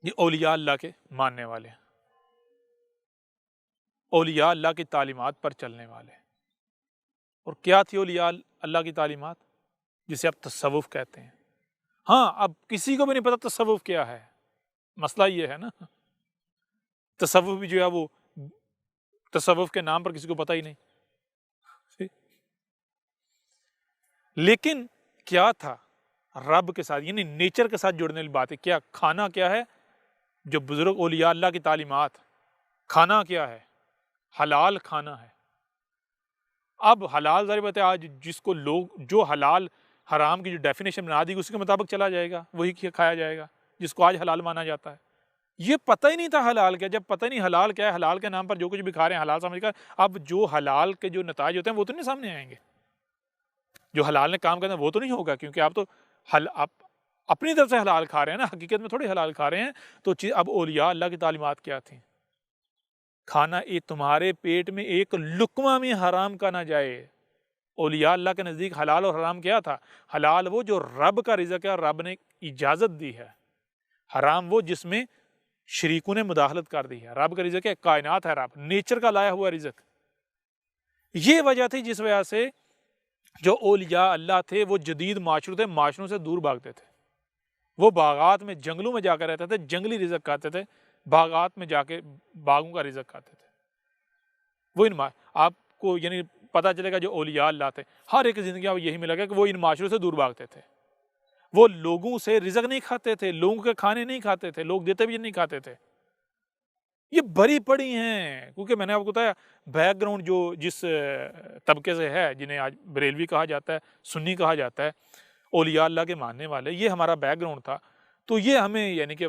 یہ اولیاء اللہ کے ماننے والے، اولیاء اللہ کی تعلیمات پر چلنے والے۔ اور کیا تھی اولیاء اللہ کی تعلیمات؟ جسے آپ تصوف کہتے ہیں۔ ہاں، اب کسی کو بھی نہیں پتا تصوف کیا ہے، مسئلہ یہ ہے نا، تصوف بھی جو ہے وہ تصوف کے نام پر کسی کو پتا ہی نہیں۔ لیکن کیا تھا؟ رب کے ساتھ یعنی نیچر کے ساتھ جڑنے والی بات ہے۔ کیا کھانا کیا ہے؟ جو بزرگ اولیاء اللہ کی تعلیمات، کھانا کیا ہے؟ حلال کھانا ہے۔ اب حلال ظاہر بات ہے، آج جس کو لوگ جو حلال حرام کی جو ڈیفینیشن بنا دی اس کے مطابق چلا جائے گا، وہی کھایا جائے گا جس کو آج حلال مانا جاتا ہے۔ یہ پتہ ہی نہیں تھا حلال کیا، جب پتہ نہیں حلال کیا ہے، حلال کے نام پر جو کچھ بھی کھا رہے ہیں حلال سمجھ کر، اب جو حلال کے جو نتائج ہوتے ہیں وہ تو نہیں سامنے آئیں گے، جو حلال نے کام کرنا وہ تو نہیں ہوگا، کیونکہ آپ تو آپ اپنی طرف سے حلال کھا رہے ہیں نا، حقیقت میں تھوڑی حلال کھا رہے ہیں۔ تو اب اولیاء اللہ کی تعلیمات کیا تھیں؟ کھانا تمہارے پیٹ میں ایک لقمہ میں حرام کا نہ جائے۔ اولیاء اللہ کے نزدیک حلال اور حرام کیا تھا؟ حلال وہ جو رب کا رزق ہے اور رب نے اجازت دی ہے، حرام وہ جس میں شریکوں نے مداخلت کر دی ہے۔ رب کا رزق ہے، کائنات ہے، رب نیچر کا لایا ہوا رزق۔ یہ وجہ تھی جس وجہ سے جو اولیاء اللہ تھے وہ جدید معاشروں تھے، معاشروں سے دور بھاگتے تھے، وہ باغات میں جنگلوں میں جا کر رہتے تھے، جنگلی رزق کھاتے تھے، باغات میں جا کے باغوں کا رزق کھاتے تھے۔ وہ آپ کو یعنی پتہ چلے گا جو اولیاء اللہ تھے ہر ایک زندگی میں یہی ملے گا کہ وہ ان معاشروں سے دور بھاگتے تھے، وہ لوگوں سے رزق نہیں کھاتے تھے، لوگوں کے کھانے نہیں کھاتے تھے، لوگ دیتے بھی نہیں کھاتے تھے، یہ بری پڑی ہیں، کیونکہ میں نے آپ کو بتایا بیک گراؤنڈ جو جس طبقے سے ہے، جنہیں آج بریلوی کہا جاتا ہے، سنی کہا جاتا ہے، اولیاء اللہ کے ماننے والے، یہ ہمارا بیک گراؤنڈ تھا. تو یہ ہمیں یعنی کہ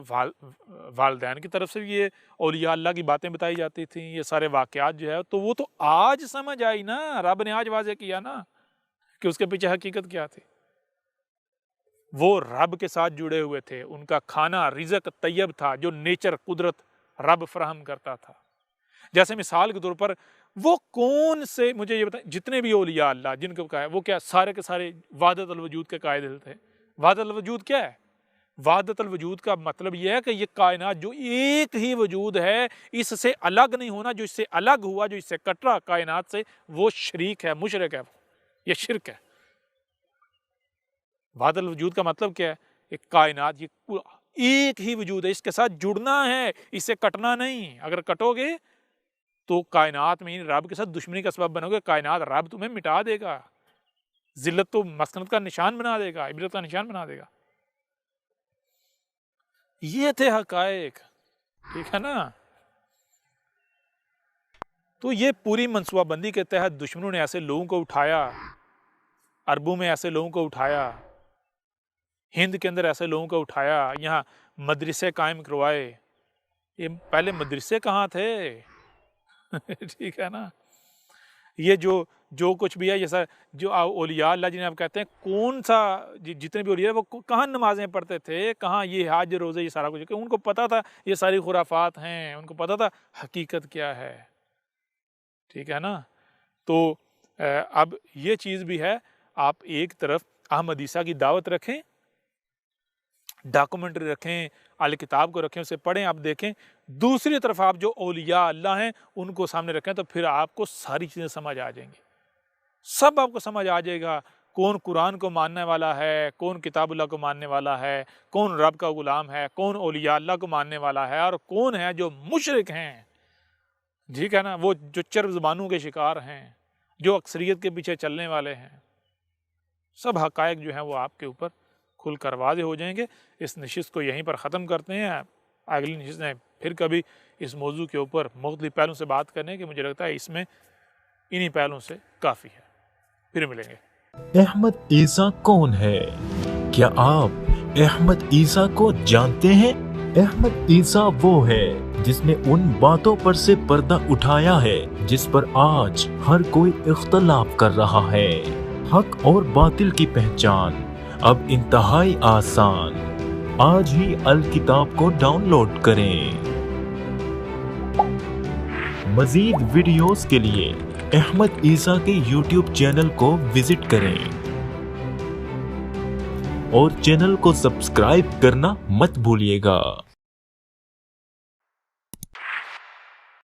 والدین کی طرف سے بھی یہ اولیاء اللہ کی باتیں بتائی جاتی تھیں، یہ سارے واقعات جو ہے تو وہ تو آج سمجھ آئی نا، رب نے آج واضح کیا نا کہ اس کے پیچھے حقیقت کیا تھی. وہ رب کے ساتھ جڑے ہوئے تھے، ان کا کھانا رزق طیب تھا جو نیچر قدرت رب فراہم کرتا تھا. جیسے مثال کے طور پر وہ کون سے، مجھے یہ بتائیں، جتنے بھی اولیاء اللہ جن کو کہا ہے وہ کیا سارے کے سارے وحدت الوجود کے قائل تھے. وحدت الوجود کیا ہے؟ وحدت الوجود کا مطلب یہ ہے کہ یہ کائنات جو ایک ہی وجود ہے، اس سے الگ نہیں ہونا. جو اس سے الگ ہوا، جو اس سے کٹ رہا کائنات سے، وہ شریک ہے، مشرک ہے، یہ شرک ہے. وحدت الوجود کا مطلب کیا ہے؟ ایک کائنات یہ ایک ہی وجود ہے، اس کے ساتھ جڑنا ہے، اس سے کٹنا نہیں. اگر کٹو گے تو کائنات میں رب کے ساتھ دشمنی کا سبب بنو گے، کائنات رب تمہیں مٹا دے گا، ذلت تو مسکنت کا نشان بنا دے گا، عبرت کا نشان بنا دے گا. یہ تھے حقائق، ٹھیک ہے نا. تو یہ پوری منصوبہ بندی کے تحت دشمنوں نے ایسے لوگوں کو اٹھایا، عربوں میں ایسے لوگوں کو اٹھایا، ہند کے اندر ایسے لوگوں کو اٹھایا، یہاں مدرسے قائم کروائے. یہ پہلے مدرسے کہاں تھے؟ ٹھیک ہے نا. یہ جو کچھ بھی ہے، یہ سر جو اولیاء اللہ جنہیں آپ کہتے ہیں، کون سا جتنے بھی اولیاء وہ کہاں نمازیں پڑھتے تھے، کہاں یہ حج روزے، یہ سارا کچھ، ان کو پتا تھا یہ ساری خرافات ہیں، ان کو پتا تھا حقیقت کیا ہے. ٹھیک ہے نا. تو اب یہ چیز بھی ہے، آپ ایک طرف احمد عیسیٰ کی دعوت رکھیں، ڈاکومنٹری رکھیں، اہل کتاب کو رکھیں، اسے پڑھیں، آپ دیکھیں. دوسری طرف آپ جو اولیاء اللہ ہیں ان کو سامنے رکھیں، تو پھر آپ کو ساری چیزیں سمجھ آ جائیں گی. سب آپ کو سمجھ آ جائے گا، کون قرآن کو ماننے والا ہے، کون کتاب اللہ کو ماننے والا ہے، کون رب کا غلام ہے، کون اولیاء اللہ کو ماننے والا ہے، اور کون ہے جو مشرک ہیں. ٹھیک ہے نا. وہ جو چرب زبانوں کے شکار ہیں، جو اکثریت کے پیچھے چلنے والے ہیں. سب حقائق جو ہیں وہ آپ کے اوپر کھل کر واضح ہو جائیں گے. اس نشست کو یہیں پر ختم کرتے ہیں. اگلی نشست میں پھر کبھی اس موضوع کے اوپر مختلف پہلوں سے بات کرنے کے، مجھے لگتا ہے اس میں انہی پہلوں سے کافی ہے. پھر ملیں گے. احمد عیسیٰ کون ہے؟ کیا آپ احمد عیسیٰ کو جانتے ہیں؟ احمد عیسیٰ وہ ہے جس نے ان باتوں پر سے پردہ اٹھایا ہے جس پر آج ہر کوئی اختلاف کر رہا ہے. حق اور باطل کی پہچان اب انتہائی آسان. آج ہی الکتاب کو ڈاؤن لوڈ کریں. مزید ویڈیوز کے لیے احمد عیسیٰ کے یوٹیوب چینل کو وزٹ کریں اور چینل کو سبسکرائب کرنا مت بھولیے گا.